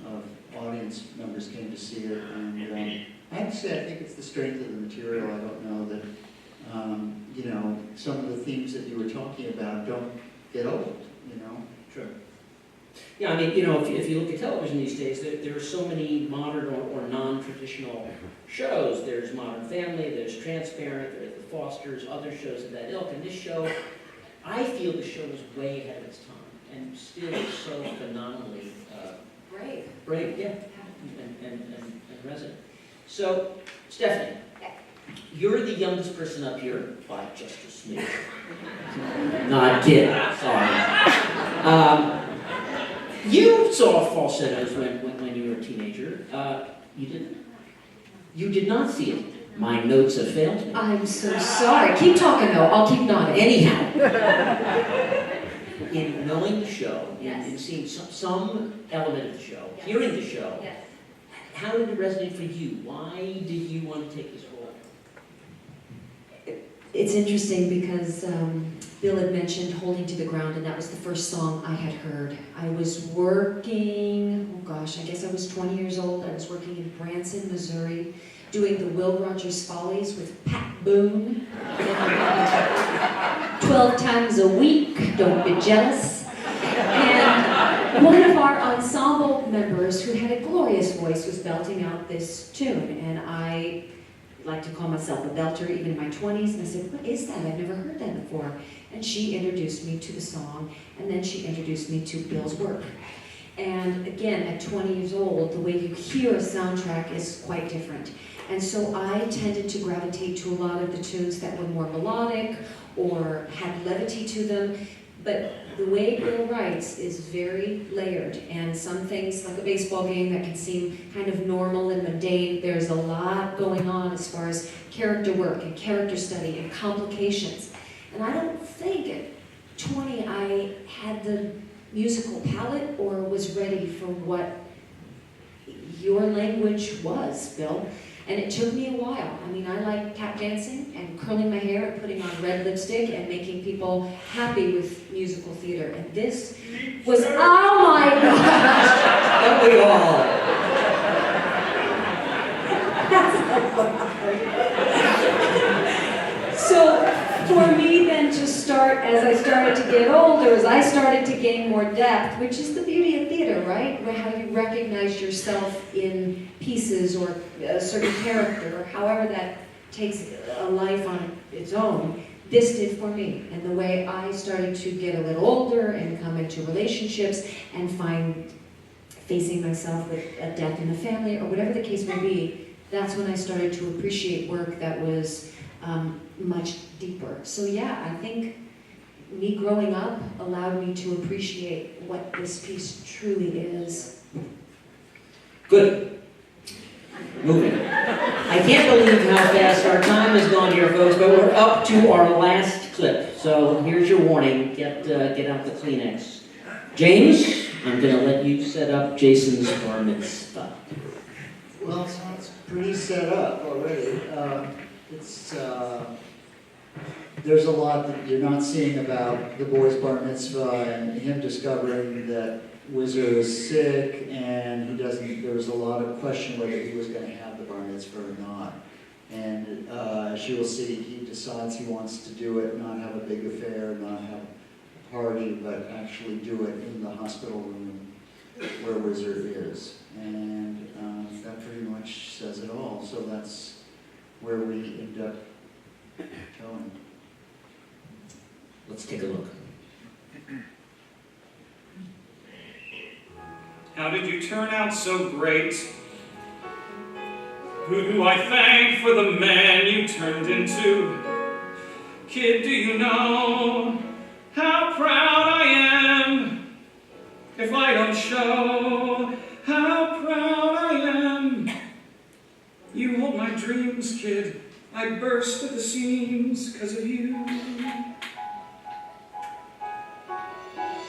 of audience members came to see it, and I have to say, I think it's the strength of the material. I don't know that, you know, some of the themes that you were talking about don't get old, you know? Sure. Yeah, I mean, you know, if you look at television these days, there are so many modern or non-traditional shows. There's Modern Family, there's Transparent, there's The Fosters, other shows of that ilk. And this show, I feel the show is way ahead of its time and still so phenomenally brave, yeah, and resonant. So, Stephanie, you're the youngest person up here by just a smidge. Not kidding, sorry. You saw Falsettos when you were a teenager. You didn't? You did not see it. My notes have failed me. I'm so sorry. Keep talking though. I'll keep nodding. Anyhow, in knowing the show, Yes. in seeing some element of the show, hearing the show, Yes. how did it resonate for you? Why did you want to take this role? It's interesting because Bill had mentioned Holding to the Ground, and that was the first song I had heard. I was working, oh gosh, I guess I was 20 years old. I was working in Branson, Missouri, doing the Will Rogers Follies with Pat Boone. 12 times a week, don't be jealous. And one of our ensemble members who had a glorious voice was belting out this tune, and I like to call myself a belter even in my 20s, and I said, what is that? I've never heard that before. And she introduced me to the song, and then she introduced me to Bill's work. And again, at 20 years old, the way you hear a soundtrack is quite different. And so I tended to gravitate to a lot of the tunes that were more melodic or had levity to them. But the way Bill writes is very layered, and some things, like a baseball game that can seem kind of normal and mundane, there's a lot going on as far as character work and character study and complications. And I don't think at 20 I had the musical palette or was ready for what your language was, Bill. And it took me a while. I mean, I like tap dancing and curling my hair and putting on red lipstick and making people happy with musical theater. And this was, oh my gosh! Don't we all? So for me then to start, as I started to get older, as I started to gain more depth, which is the beauty of theater, right? Where how you recognize yourself in pieces or a certain character, or however that takes a life on its own. This did for me. And the way I started to get a little older and come into relationships and find facing myself with a death in the family, or whatever the case may be, that's when I started to appreciate work that was much deeper. So yeah, I think me growing up allowed me to appreciate what this piece truly is. Good. Moving. I can't believe how fast our time has gone here, folks, but we're up to our last clip. So here's your warning. Get out the Kleenex. James, I'm going to let you set up Jason's bar mitzvah. Well, it's pretty set up already. There's a lot that you're not seeing about the boy's bar mitzvah and him discovering that Whizzer is sick, and he doesn't. There was a lot of question whether he was going to have the bar mitzvah or not. And as you will see, he decides he wants to do it, not have a big affair, not have a party, but actually do it in the hospital room where Whizzer is. And that pretty much says it all. So that's where we end up going. Let's take a look. How did you turn out so great? Who do I thank for the man you turned into? Kid, do you know how proud I am if I don't show how proud I am? You hold my dreams, kid. I burst at the seams because of you.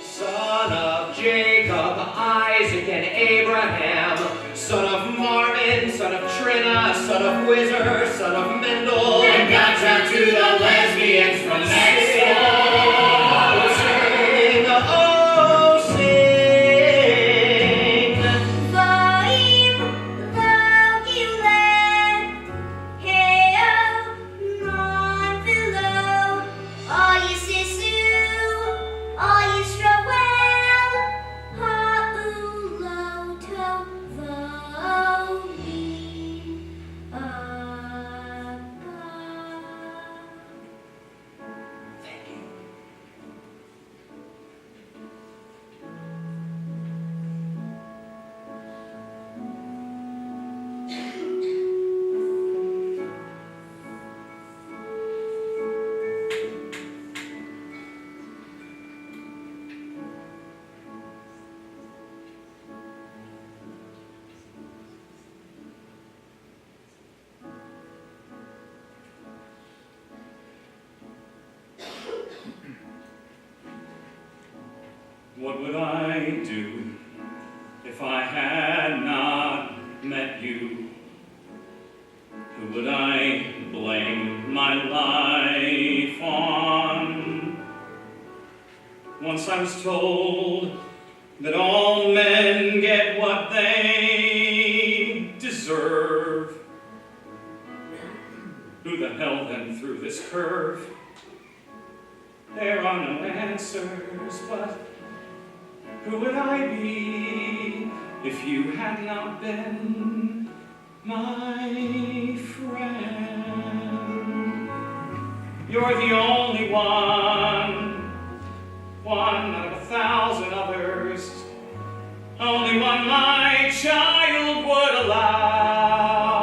Son of Jacob, Isaac, and Abraham, son of Marvin, son of Trina, son of Whizzer, son of Mendel, and got down to the lesbians from next door. Sing, oh, sing. Voim, vogile, heo, non below, all you sisu, all you strawell, ha'ulo to voim, abba. What would I do if I had not met you? Who would I blame my life on? Once I was told that all men get what they deserve. Who the hell then threw this curve? There are no answers, but who would I be if you had not been my friend? You're the only one out of 1,000 others, only one my child would allow.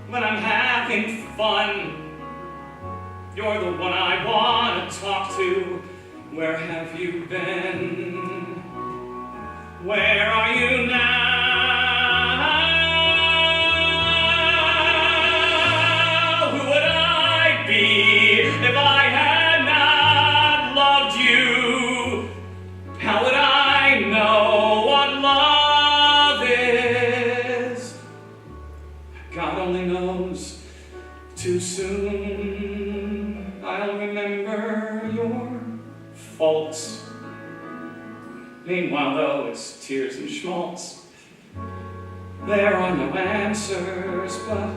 When I'm having fun, you're the one I want to talk to. Where have you been? Where are you now? Who would I be if I had not loved you? How would I know what love is? God only knows. Too soon I'll remember your faults. Meanwhile, though, it's tears and schmaltz. There are no answers, but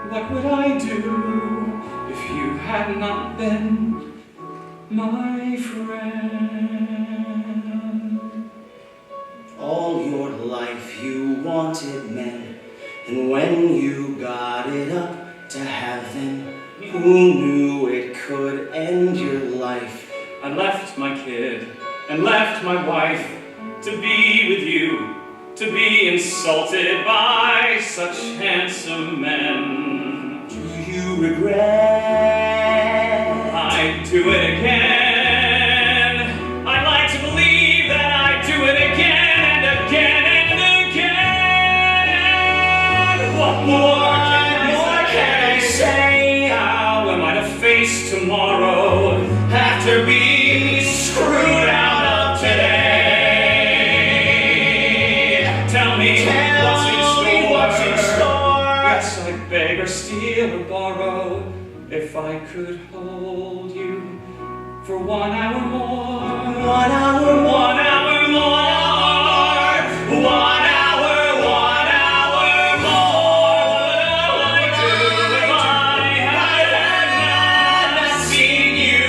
what would I do if you had not been my friend? All your life you wanted men, and when you got it up to have them, who knew it could end your life? I left my kid and left my wife to be with you, to be insulted by such handsome men. Do you regret? I'd do it again. I'd like to believe that I'd do it again and again and again. What more can I say? How am I to face tomorrow after being screwed out of today? Tell me what's in store. Yes, I'd beg or steal or borrow if I could hold you for 1 hour more. 1 hour more. 1 hour more. 1 hour more. What would I do if I had not seen you?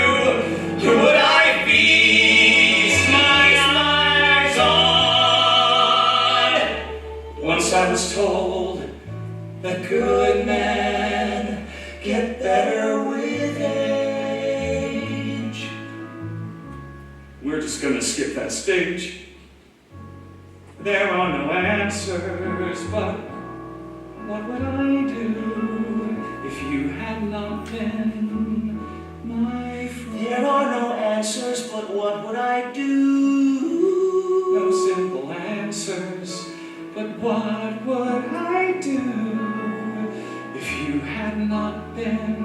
Who would I feast my eyes on? Once I was told that good men get better with age. We're just gonna skip that stage. There are no answers, but what would I do if you had not been my friend? There are no answers, but what would I do? No simple answers, but what would I do if you had not been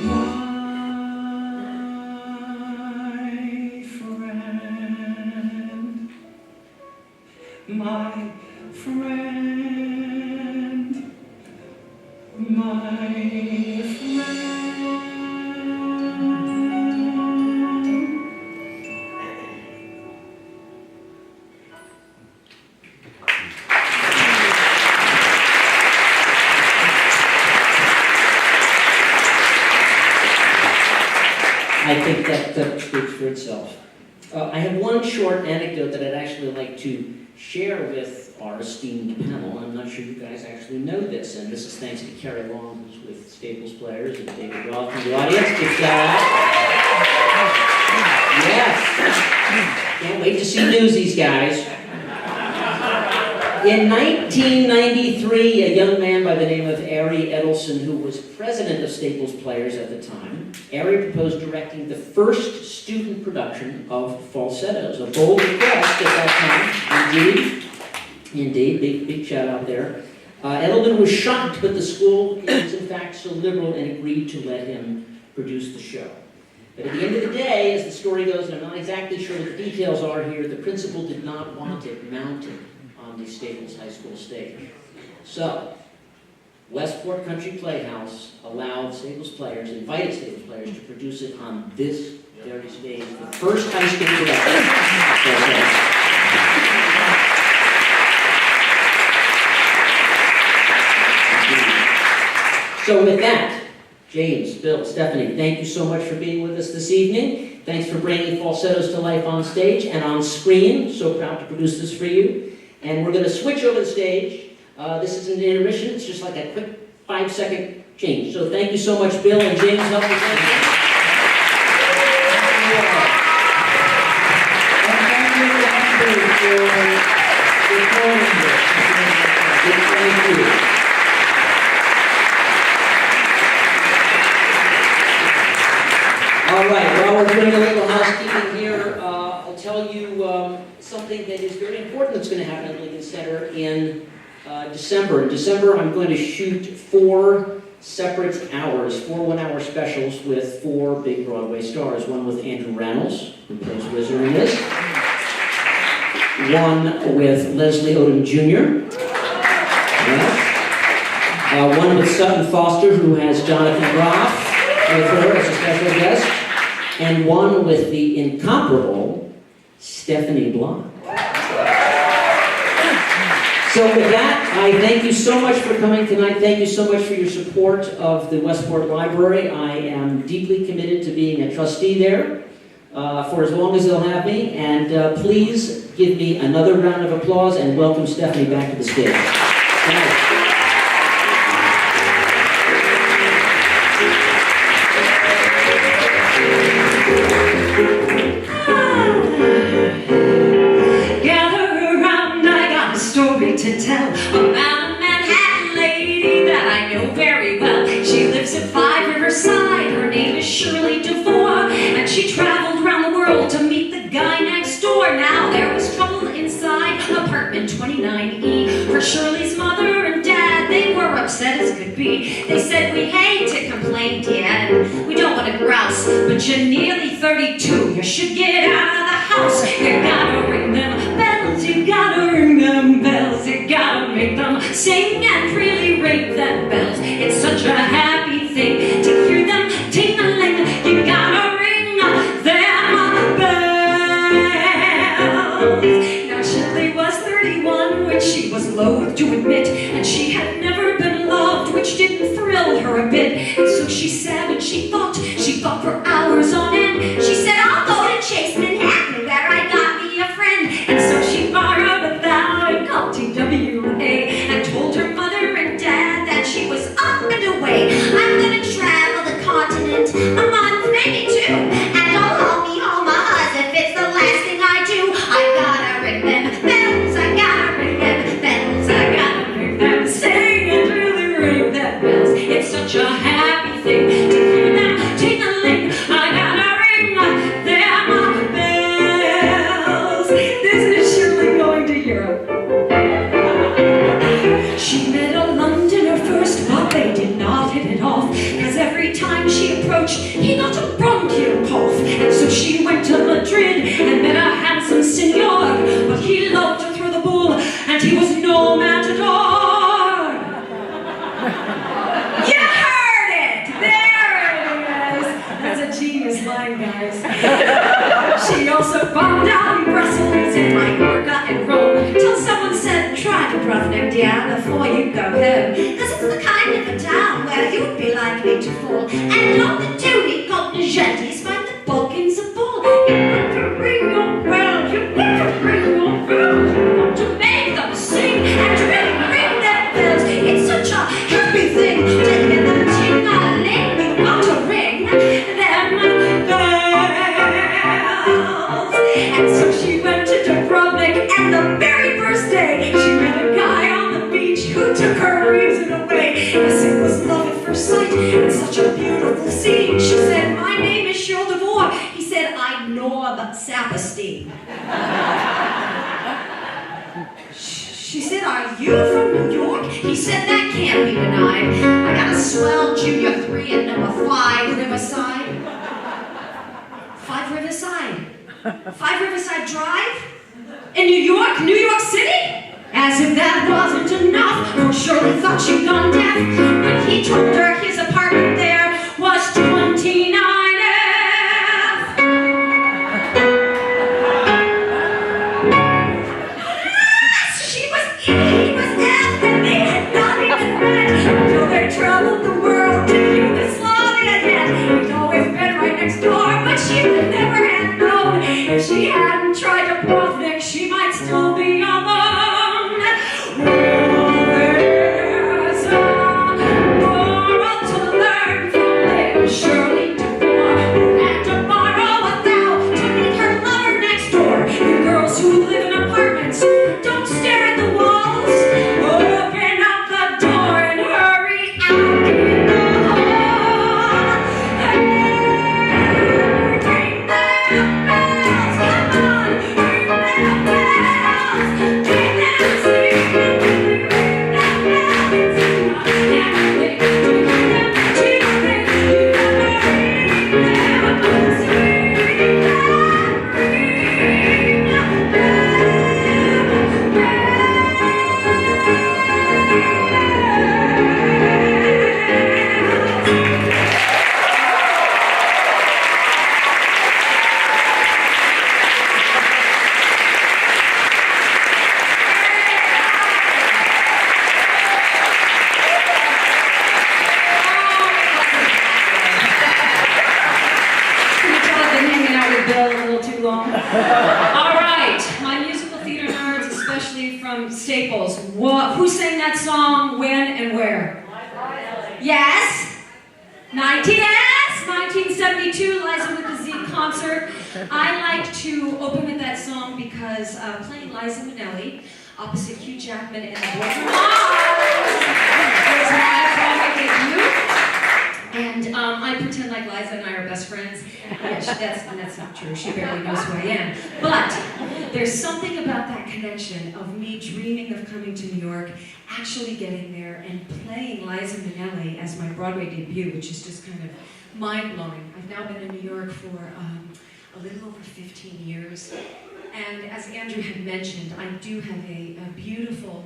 my friend? My friend. My friend. I think that speaks for itself. I have one short anecdote that I'd actually like to share with our esteemed panel. I'm not sure you guys actually know this, and this is thanks to Carrie Long, who's with Staples Players, and David Roth in the audience. Give that out. Yes. Can't wait to see Newsies, guys. In 1993, a young man by the name of Ari Edelson, who was president of Staples Players at the time, Ari proposed directing the first student production of Falsettos, a bold request at that time. Indeed, big shout out there. Edelman was shocked, but the school was in fact so liberal and agreed to let him produce the show. But at the end of the day, as the story goes, and I'm not exactly sure what the details are here, the principal did not want it mounted on the Staples High School stage. So, Westport Country Playhouse allowed Staples players, invited Staples players to produce it on this very stage, the first high school production. So with that, James, Bill, Stephanie, thank you so much for being with us this evening. Thanks for bringing Falsettos to life on stage and on screen. So proud to produce this for you. And we're going to switch over the stage. This isn't an intermission. It's just like a quick 5-second change. So thank you so much, Bill and James. Help me thank you. Thank you. All right, well, we're doing a little housekeeping here. I'll tell you something that is very important that's going to happen at Lincoln Center in December. In December, I'm going to shoot 4 separate hours, 4 one-hour specials with 4 big Broadway stars. One with Andrew Reynolds, who plays Wizard in this. One with Leslie Odom Jr. One with Sutton Foster, who has Jonathan Groff with her as a special guest. And one with the incomparable Stephanie Blanc. So with that, I thank you so much for coming tonight. Thank you so much for your support of the Westport Library. I am deeply committed to being a trustee there for as long as they'll have me. And please give me another round of applause and welcome Stephanie back to the stage. Thank you. To tell about a Manhattan lady that I know very well. She lives at 5 Riverside. Her name is Shirley DeVore, and she traveled around the world to meet the guy next door. Now there was trouble inside apartment 29E. For Shirley's mother and dad, they were upset as could be. They said, "We hate to complain, Dad. We don't want to grouse, but you're nearly 32. You should get out of the house. You gotta ring them bells. You gotta ring them bells. You gotta make them sing and really ring them bells. It's such a happy thing to hear them ting-a-ling. You gotta ring them bells." Now Shirley was 31 when she was loath to admit, and she had never been loved, which didn't thrill her a bit. And so she sat and she thought for hours on end. She said, "I'll go to Chase Manhattan, where I got me a friend." And so she borrowed $1,000 and told her mother and dad that she was up and away. "I'm gonna travel the continent, a month, maybe 2, and I'll hold me home a huzz if it's the last thing I do. I gotta ring them bells, I gotta ring them bells, I gotta ring them, sing and really ring them bells. It's such a happy thing to hear them ting-a-ling. I gotta ring them bells." This is Shirley going to Europe. She met a Londoner first, but they did not hit it off, cause every time she approached, he got a bronchial cough. And so she went to Madrid and met a handsome senor, but he loved to throw the bull, and he was no matador. You heard it! There it is! That's a genius line, guys. She also bombed out in Brussels, in Mallorca and Rome, till someone said, "Try to roughneck down before you go home, cause it's the kind of a town where you'd be likely to fall. And on the Tony Cognizantes find the Balkans a ball. You want to ring your bells, you want to ring your bells, you want to make them sing and really ring their bells. It's such a happy thing to hear them ting-a-ling. You want to ring them bells." And so she went to Dubrovnik, and the very first day she met a guy on the beach who took her reason away. Yes, it was love at first sight, and such a beautiful scene. She said, "My name is Shirley DeVore." He said, "I'm Norm Saperstein." She said, "Are you from New York?" He said, "That can't be denied. I got a swell Junior 3 and number 5 Riverside." 5 Riverside Drive? In New York City? As if that wasn't enough, for Shirley thought she'd gone deaf when he told her his apartment there was 29F. She was E, he was F, and they had not even met until they traveled the world to Yugoslavia yet. He'd always been right next door, but she would never have known. If she hadn't tried to Brovnik, she might still be alone. There's a moral to learn from little Shirley DeVore, who had to borrow $1,000 to meet her lover next door. You girls who live in apartments, don't stare at the walls. Open up the door and hurry out in the hall. Hey, ring them bells, come on, ring them bells, ring them, sing them, ring them bells. All right, my musical theater nerds, especially from Staples, who sang that song, when, and where? Yes? 1972, Liza with the Z concert. I like to open with that song because playing Liza Minnelli opposite Hugh Jackman in the Boardroom was my Broadway debut. And I pretend like Liza and I are best friends. Yeah, that's not true. She barely knows who I am. But there's something about that connection of me dreaming of coming to New York, actually getting there, and playing Liza Minnelli as my Broadway debut, which is just kind of mind-blowing. I've now been in New York for a little over 15 years. And as Andrew had mentioned, I do have a beautiful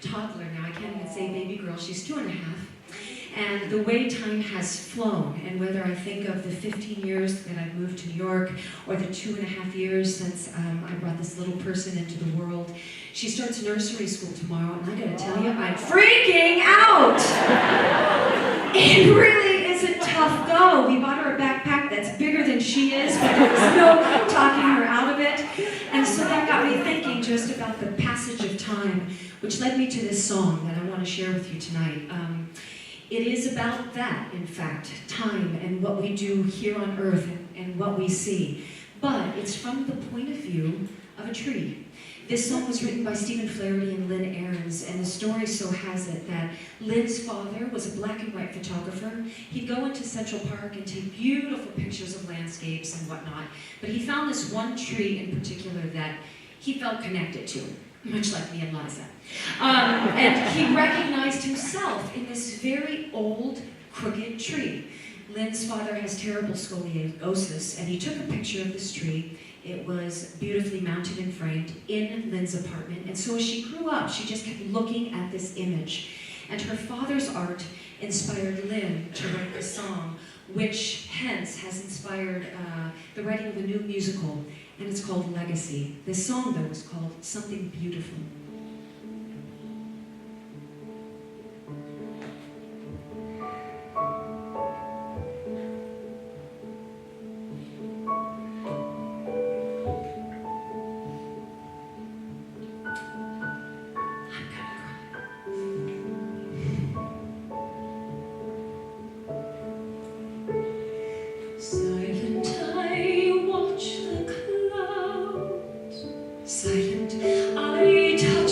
toddler now. I can't even say baby girl. She's 2.5. And the way time has flown, and whether I think of the 15 years that I've moved to New York, or the 2.5 years since I brought this little person into the world, she starts nursery school tomorrow, and I gotta tell you, I'm freaking out! It really is a tough go. We bought her a backpack that's bigger than she is, but there was no talking her out of it. And so that got me thinking just about the passage of time, which led me to this song that I want to share with you tonight. It is about that, in fact, time and what we do here on earth and what we see. But it's from the point of view of a tree. This song was written by Stephen Flaherty and Lynn Ahrens, and the story so has it that Lynn's father was a black and white photographer. He'd go into Central Park and take beautiful pictures of landscapes and whatnot, but he found this one tree in particular that he felt connected to, much like me and Liza. And he recognized himself in this very old, crooked tree. Lynn's father has terrible scoliosis, and he took a picture of this tree. It was beautifully mounted and framed in Lynn's apartment, and so as she grew up, she just kept looking at this image. And her father's art inspired Lynn to write the song, which hence has inspired the writing of a new musical, and it's called Legacy. This song, though, is called Something Beautiful. Silent, I watch the clouds. Silent, I touch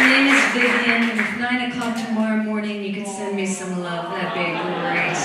My name is Vivian, and if 9 o'clock tomorrow morning you could send me some love, that'd be great.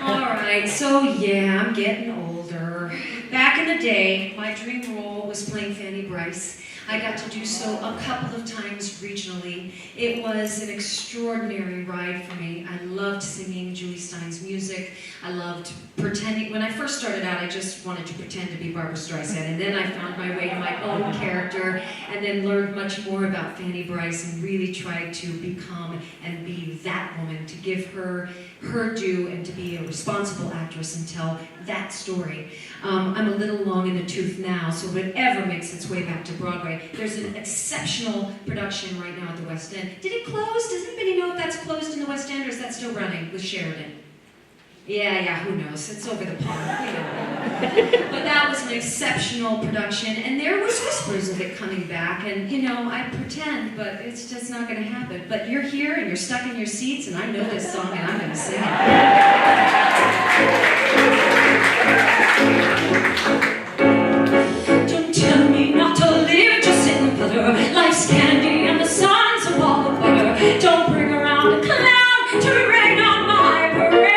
All right, so yeah, I'm getting older. Back in the day, my dream role was playing Fanny Bryce. I got to do so a couple of times regionally. It was an extraordinary ride for me. I loved singing Julie Stein's music. I loved pretending. When I first started out, I just wanted to pretend to be Barbra Streisand, and then I found my way to my own character, and then learned much more about Fanny Bryce, and really tried to become and be that woman, to give her her due, and to be a responsible actress and tell that story. I'm a little long in the tooth now, so whatever makes its way back to Broadway. There's an exceptional production right now at the West End. Did it close? Does anybody know if that's closed in the West End, or is that still running with Sheridan? Yeah, who knows? It's over the pond. We don't know. But that was an exceptional production, and there was whispers of it coming back, and I pretend, but it's just not going to happen. But you're here, and you're stuck in your seats, and I know this song, and I'm going to sing it. Don't tell me not to live, just sit and flutter. Life's candy, and the sun's a ball of butter. Don't bring around a cloud to rain on my parade.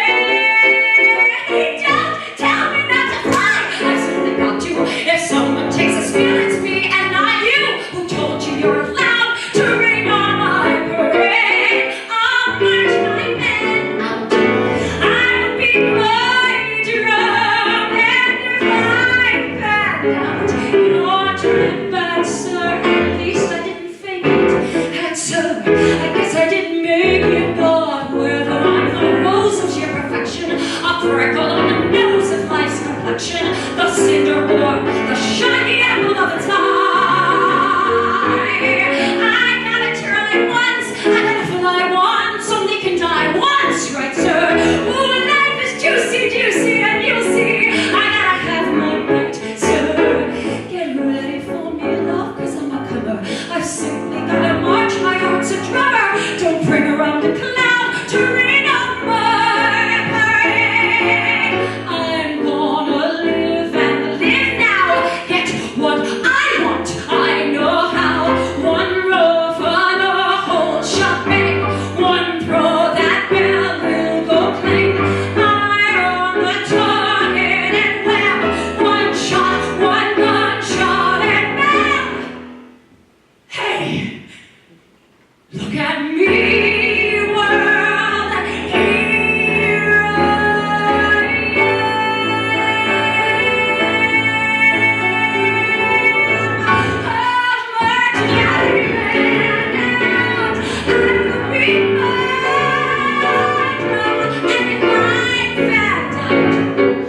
Don't tell me not to fly. I've certainly got to. If someone takes a spill, it's me and not you. Who told you you're allowed to rain on my parade? I'll march my men out. I'll beat my drum, and if I found out you're turning back, sir, at least I didn't fake it. And so I guess I didn't make it, God. Whether I'm the rose of sheer perfection, a freckle on the nose of life's complexion, the cinder or the shiny apple of its eye. I gotta try once, I gotta fly once, only can die once, right, sir? Ooh, life is juicy, juicy, and you'll see I gotta have my bite, sir. Get ready for me, love, 'cause I'm a comer. I've simply gotta march, my heart's a drummer. Don't bring around a cloud to rain on my parade. I'm gonna live and live now. Get what I want, I know how. One row for the whole shebang. One throw, that bell will go clang. Eye on the target and wham. One shot, one gunshot and bam. Hey, look at me, world hero.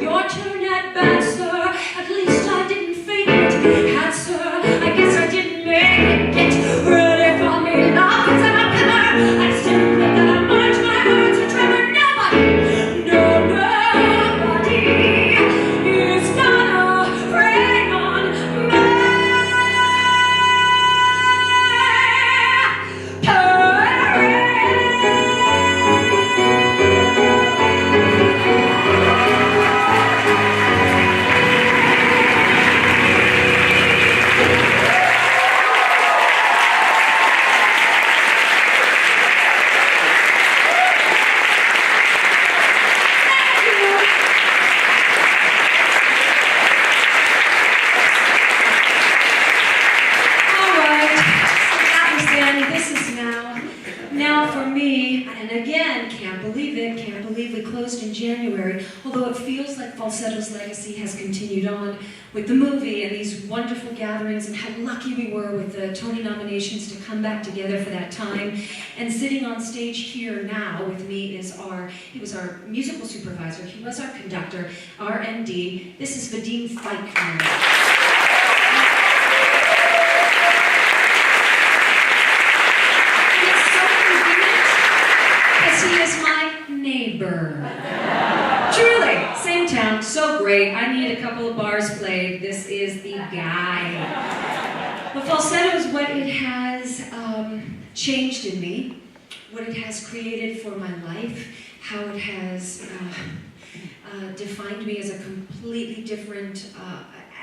Your turn at bat, sir. At least I didn't fake it. Hat, sir. I guess I didn't make it. Get ready for me, love, 'cause I'm a killer. I simply gotta march, my heart's a tremor. Nobody is gonna rain on Now for me, and again, can't believe we closed in January, although it feels like Falsettos' legacy has continued on with the movie and these wonderful gatherings, and how lucky we were with the Tony nominations to come back together for that time. And sitting on stage here now with me is he was our musical supervisor, he was our conductor, our MD. This is Vadim Feichner. He is my neighbor. Truly, same town, so great. I need a couple of bars played. This is the guy. But falsetto is what it has changed in me, what it has created for my life, how it has defined me as a completely different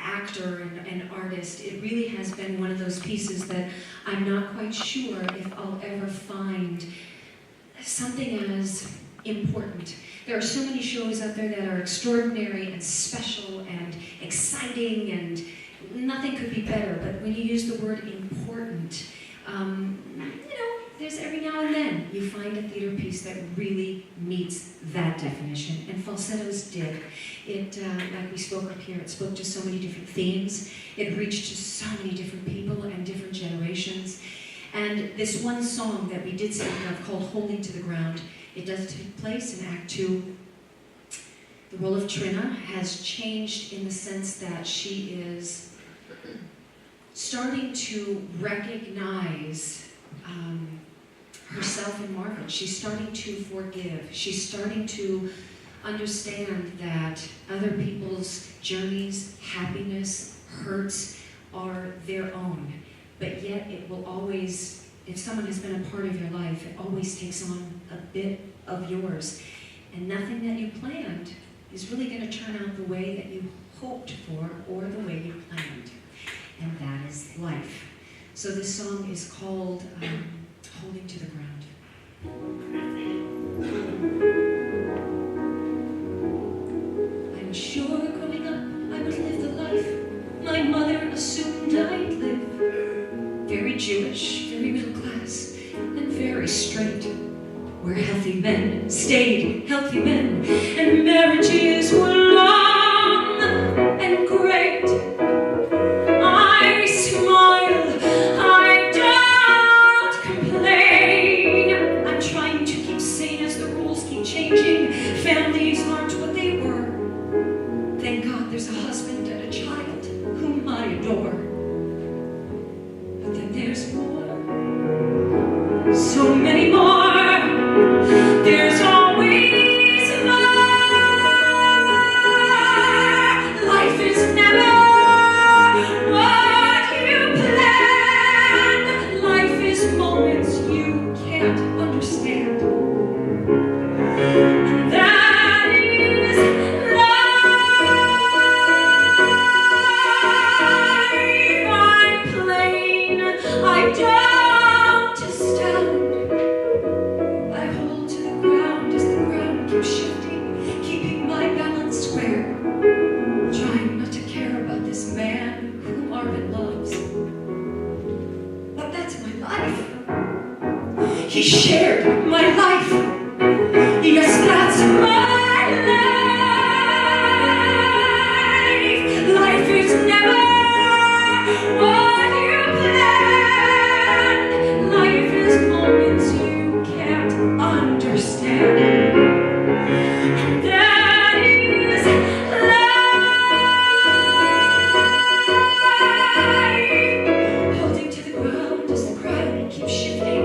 actor and artist, it really has been one of those pieces that I'm not quite sure if I'll ever find something as important. There are so many shows out there that are extraordinary and special and exciting, and nothing could be better, but when you use the word important, there's every now and then you find a theater piece that really meets that definition, and Falsettos did. It, like we spoke up here, it spoke to so many different themes. It reached to so many different people and different generations. And this one song that we did speak of called Holding to the Ground, it does take place in Act 2. The role of Trina has changed in the sense that she is starting to recognize herself in Marvin. She's starting to forgive. She's starting to understand that other people's journeys, happiness, hurts are their own. But yet it will always, if someone has been a part of your life, it always takes on a bit of yours. And nothing that you planned is really going to turn out the way that you hoped for or the way you planned. And that is life. So this song is called Holding to the Ground. I'm sure growing up I would live the life my mother assumed I'd live. Very Jewish, very middle class, and very straight. Where healthy men stayed healthy men, and marriages were long and great. I smile, I don't complain. I'm trying to keep sane as the rules keep changing. Families aren't what they were. Thank God there's a husband and a child whom I adore. But then there's more, so many more. There's always more. Life is never what you planned. Life is moments you can't understand. And that is life. I'm plain, I don't astound. I hold to the ground as the ground keeps shifting, keeping my balance square, trying not to care about this man who Marvin loves. But that's my life. He shared my life. Yes, that's my life. Life is never what you planned. Life is moments you can't understand. That is life. Holding to the ground as the crowd keeps shifting,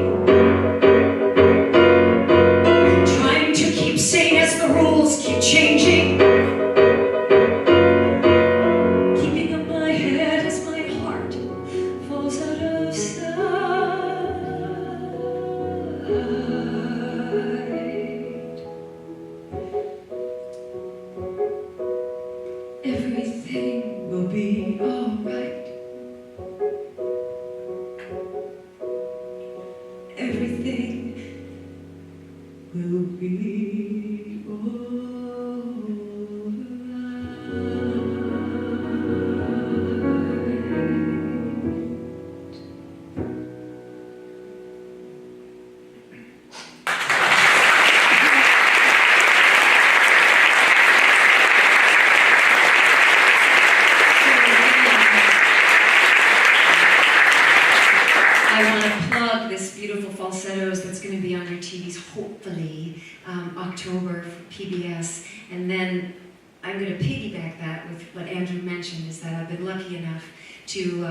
trying to keep sane as the rules keep changing, keeping up my head as my heart falls out of sight. Everything will be alright. Everything will be I want to plug this beautiful Falsettos that's going to be on your TVs, hopefully, October for PBS. And then I'm going to piggyback that with what Andrew mentioned, is that I've been lucky enough to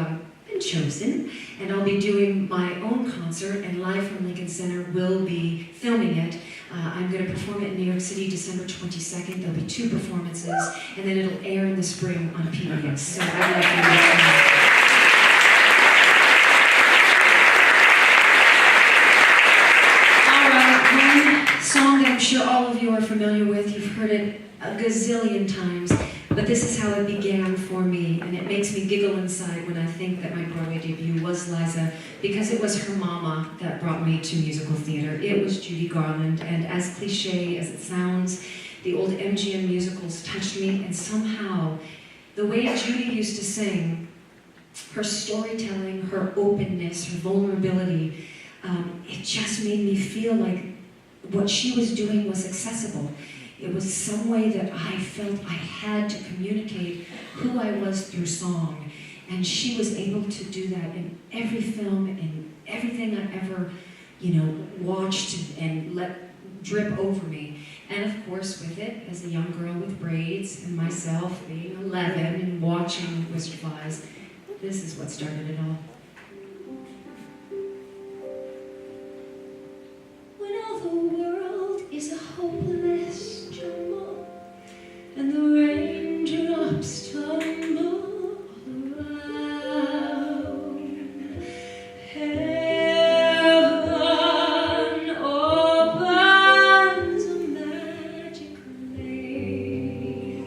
been chosen, and I'll be doing my own concert, and Live from Lincoln Center will be filming it. I'm going to perform it in New York City, December 22nd. There'll be 2 performances, and then it'll air in the spring on PBS. So I'd like to song that I'm sure all of you are familiar with. You've heard it a gazillion times, but this is how it began for me, and it inside when I think that my Broadway debut was Liza, because it was her mama that brought me to musical theater. It was Judy Garland, and as cliche as it sounds, the old MGM musicals touched me, and somehow, the way Judy used to sing, her storytelling, her openness, her vulnerability, it just made me feel like what she was doing was accessible. It was some way that I felt I had to communicate who I was through song. And she was able to do that in every film, in everything I ever, watched and let drip over me. And of course with it, as a young girl with braids, and myself being 11 and watching Wizard of Oz, this is what started it all. When all the world is a hopeless jumble, and the raindrops tumble all around, heaven opens a magic lane.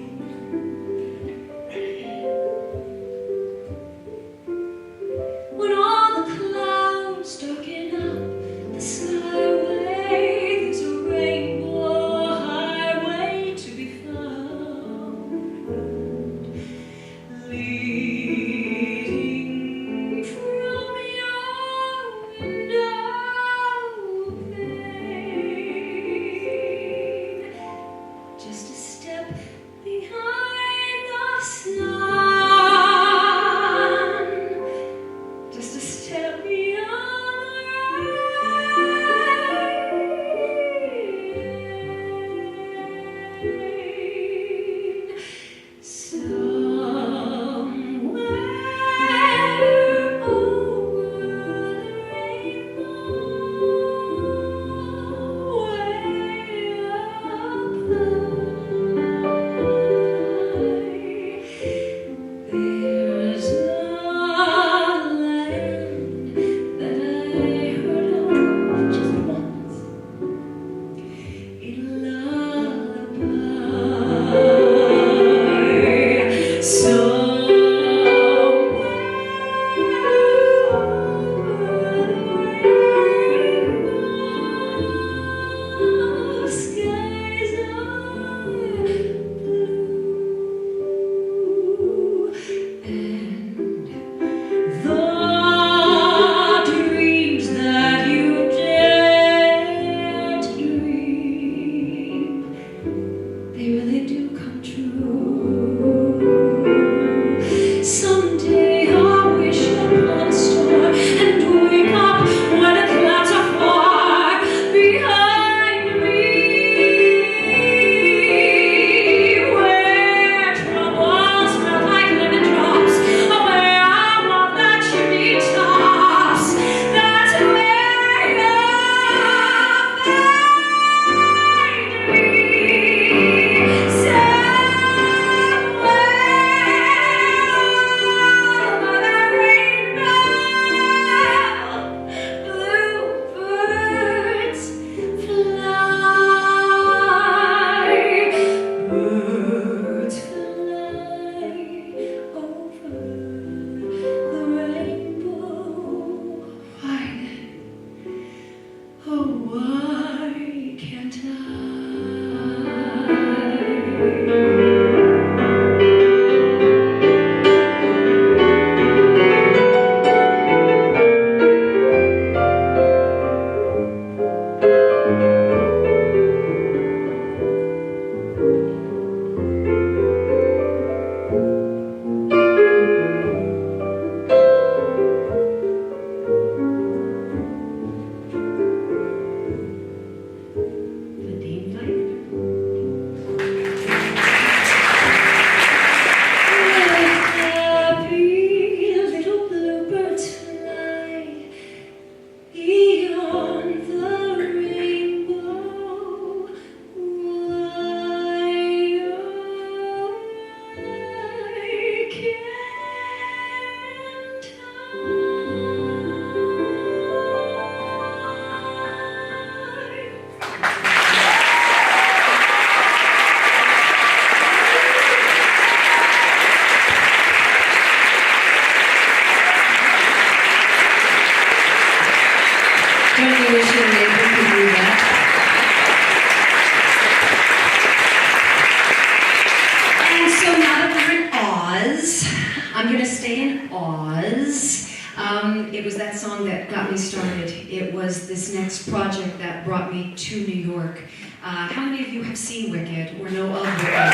It was that song that got me started. It was this next project that brought me to New York. How many of you have seen Wicked or know of Wicked?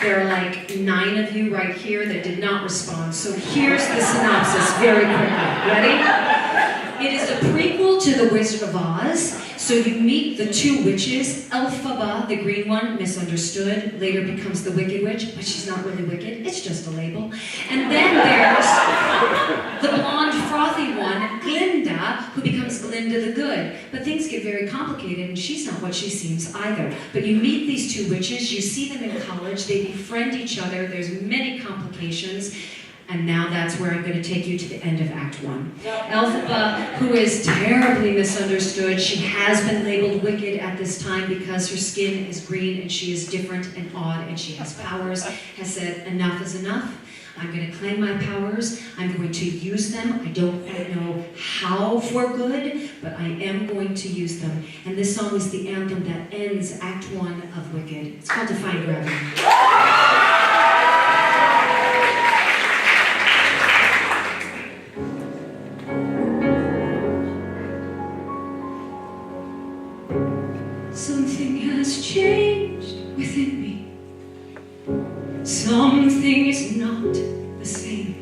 There are like 9 of you right here that did not respond. So here's the synopsis very quickly. Ready? It is a prequel to The Wizard of Oz. So you meet the 2 witches. Elphaba, the green one, misunderstood, later becomes the Wicked Witch, but she's not really wicked, it's just a label. And then there's the blonde, frothy one, Glinda, who becomes Glinda the Good. But things get very complicated, and she's not what she seems either. But you meet these 2 witches, you see them in college, they befriend each other, there's many complications. And now that's where I'm going to take you to the end of Act 1. Elphaba, who is terribly misunderstood, she has been labeled wicked at this time because her skin is green and she is different and odd and she has powers, has said enough is enough. I'm going to claim my powers. I'm going to use them. I don't quite know how for good, but I am going to use them. And this song is the anthem that ends Act 1 of Wicked. It's called Defying Gravity. Something has changed within me. Something is not the same.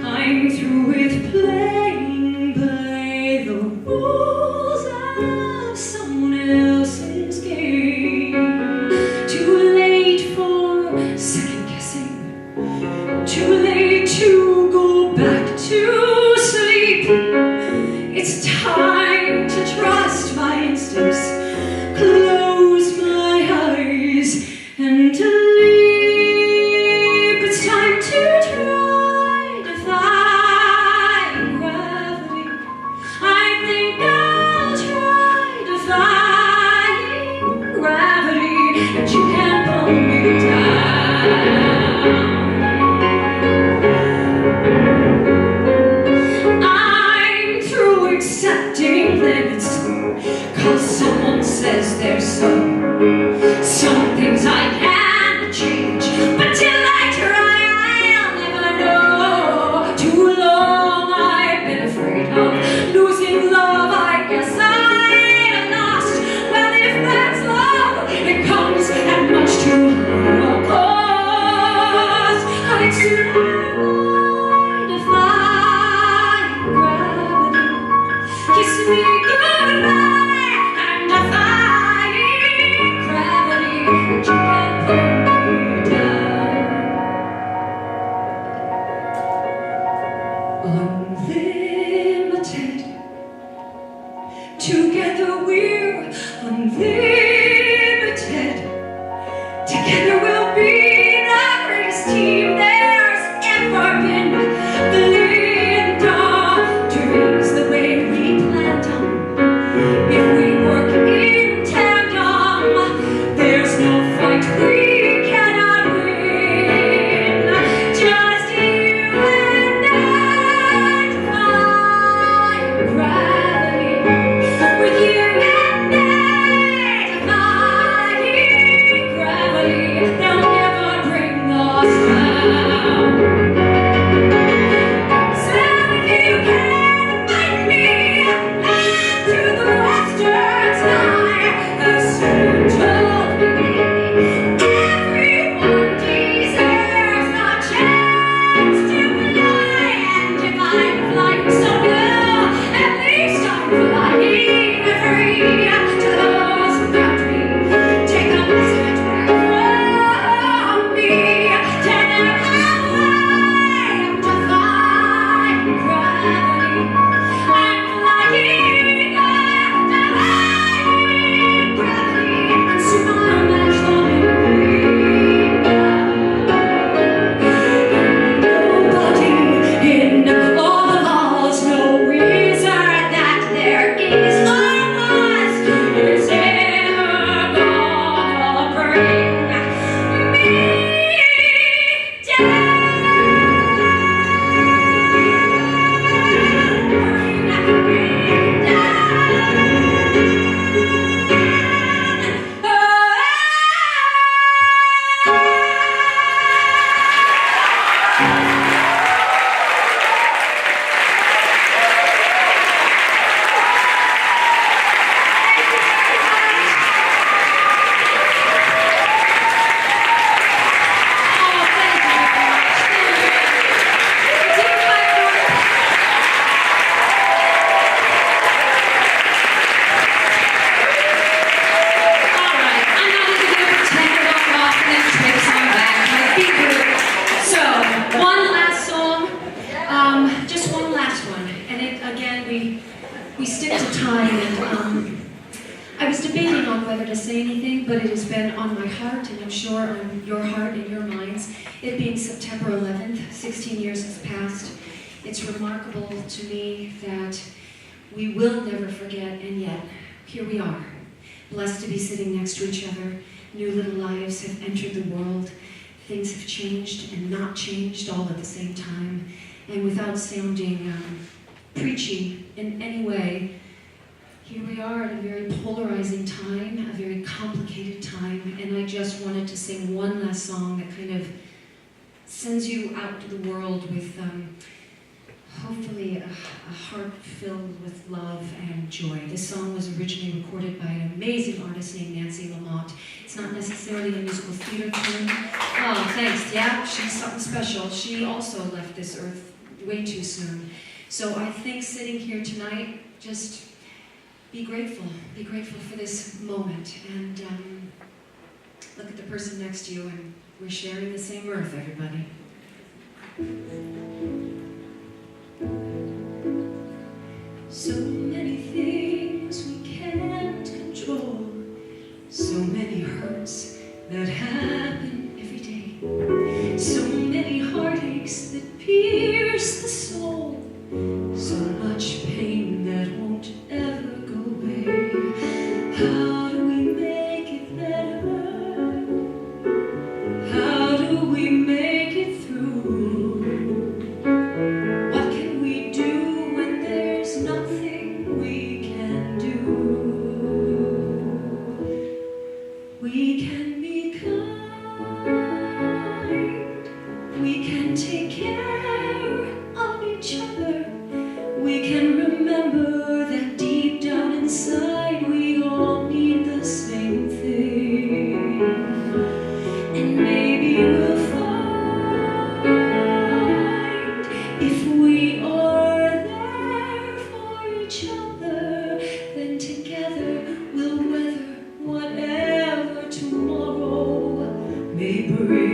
I'm through with playing by the rules of someone else's game. Too late for second guessing. Too late to go back to sleep. It's time to trust my instincts, close my eyes, and to leap. It's time to try. we stick to time, and I was debating on whether to say anything, but it has been on my heart, and I'm sure on your heart and your minds. It being September 11th, 16 years has passed. It's remarkable to me that we will never forget, and yet, here we are, blessed to be sitting next to each other. New little lives have entered the world. Things have changed and not changed all at the same time. And without sounding preachy in any way, here we are at a very polarizing time, a very complicated time, and I just wanted to sing one last song that kind of sends you out to the world with hopefully a heart filled with love and joy. This song was originally recorded by an amazing artist named Nancy Lamont. It's not necessarily a musical theater tune. Oh, thanks. Yeah, she's something special. She also left this earth way too soon. So I think sitting here tonight, just be grateful for this moment, and look at the person next to you, and we're sharing the same earth, everybody. So many things we can't control, so many hurts that happen every day, so many heartaches that pierce the soul, so much pain that won't ever go away. How do we make it better? How do we make it through? What can we do when there's nothing we can do? We can be kind, we can take care of each other, we can remember that deep down inside we all need the same thing. And maybe we'll find, if we are there for each other, then together we'll weather whatever tomorrow may bring.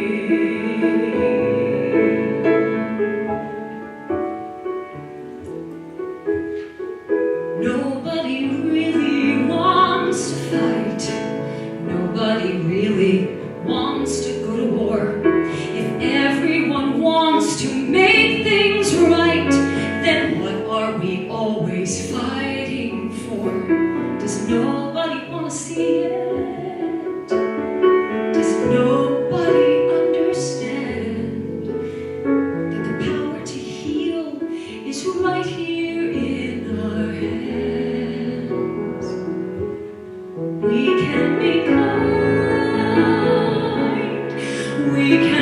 Nobody really wants to fight. Nobody really wants to go to war. If everyone wants to make things right, then what are we always fighting for? Does nobody want to see it? Does nobody understand that the power to heal is right here in our hands? We can be kind, we can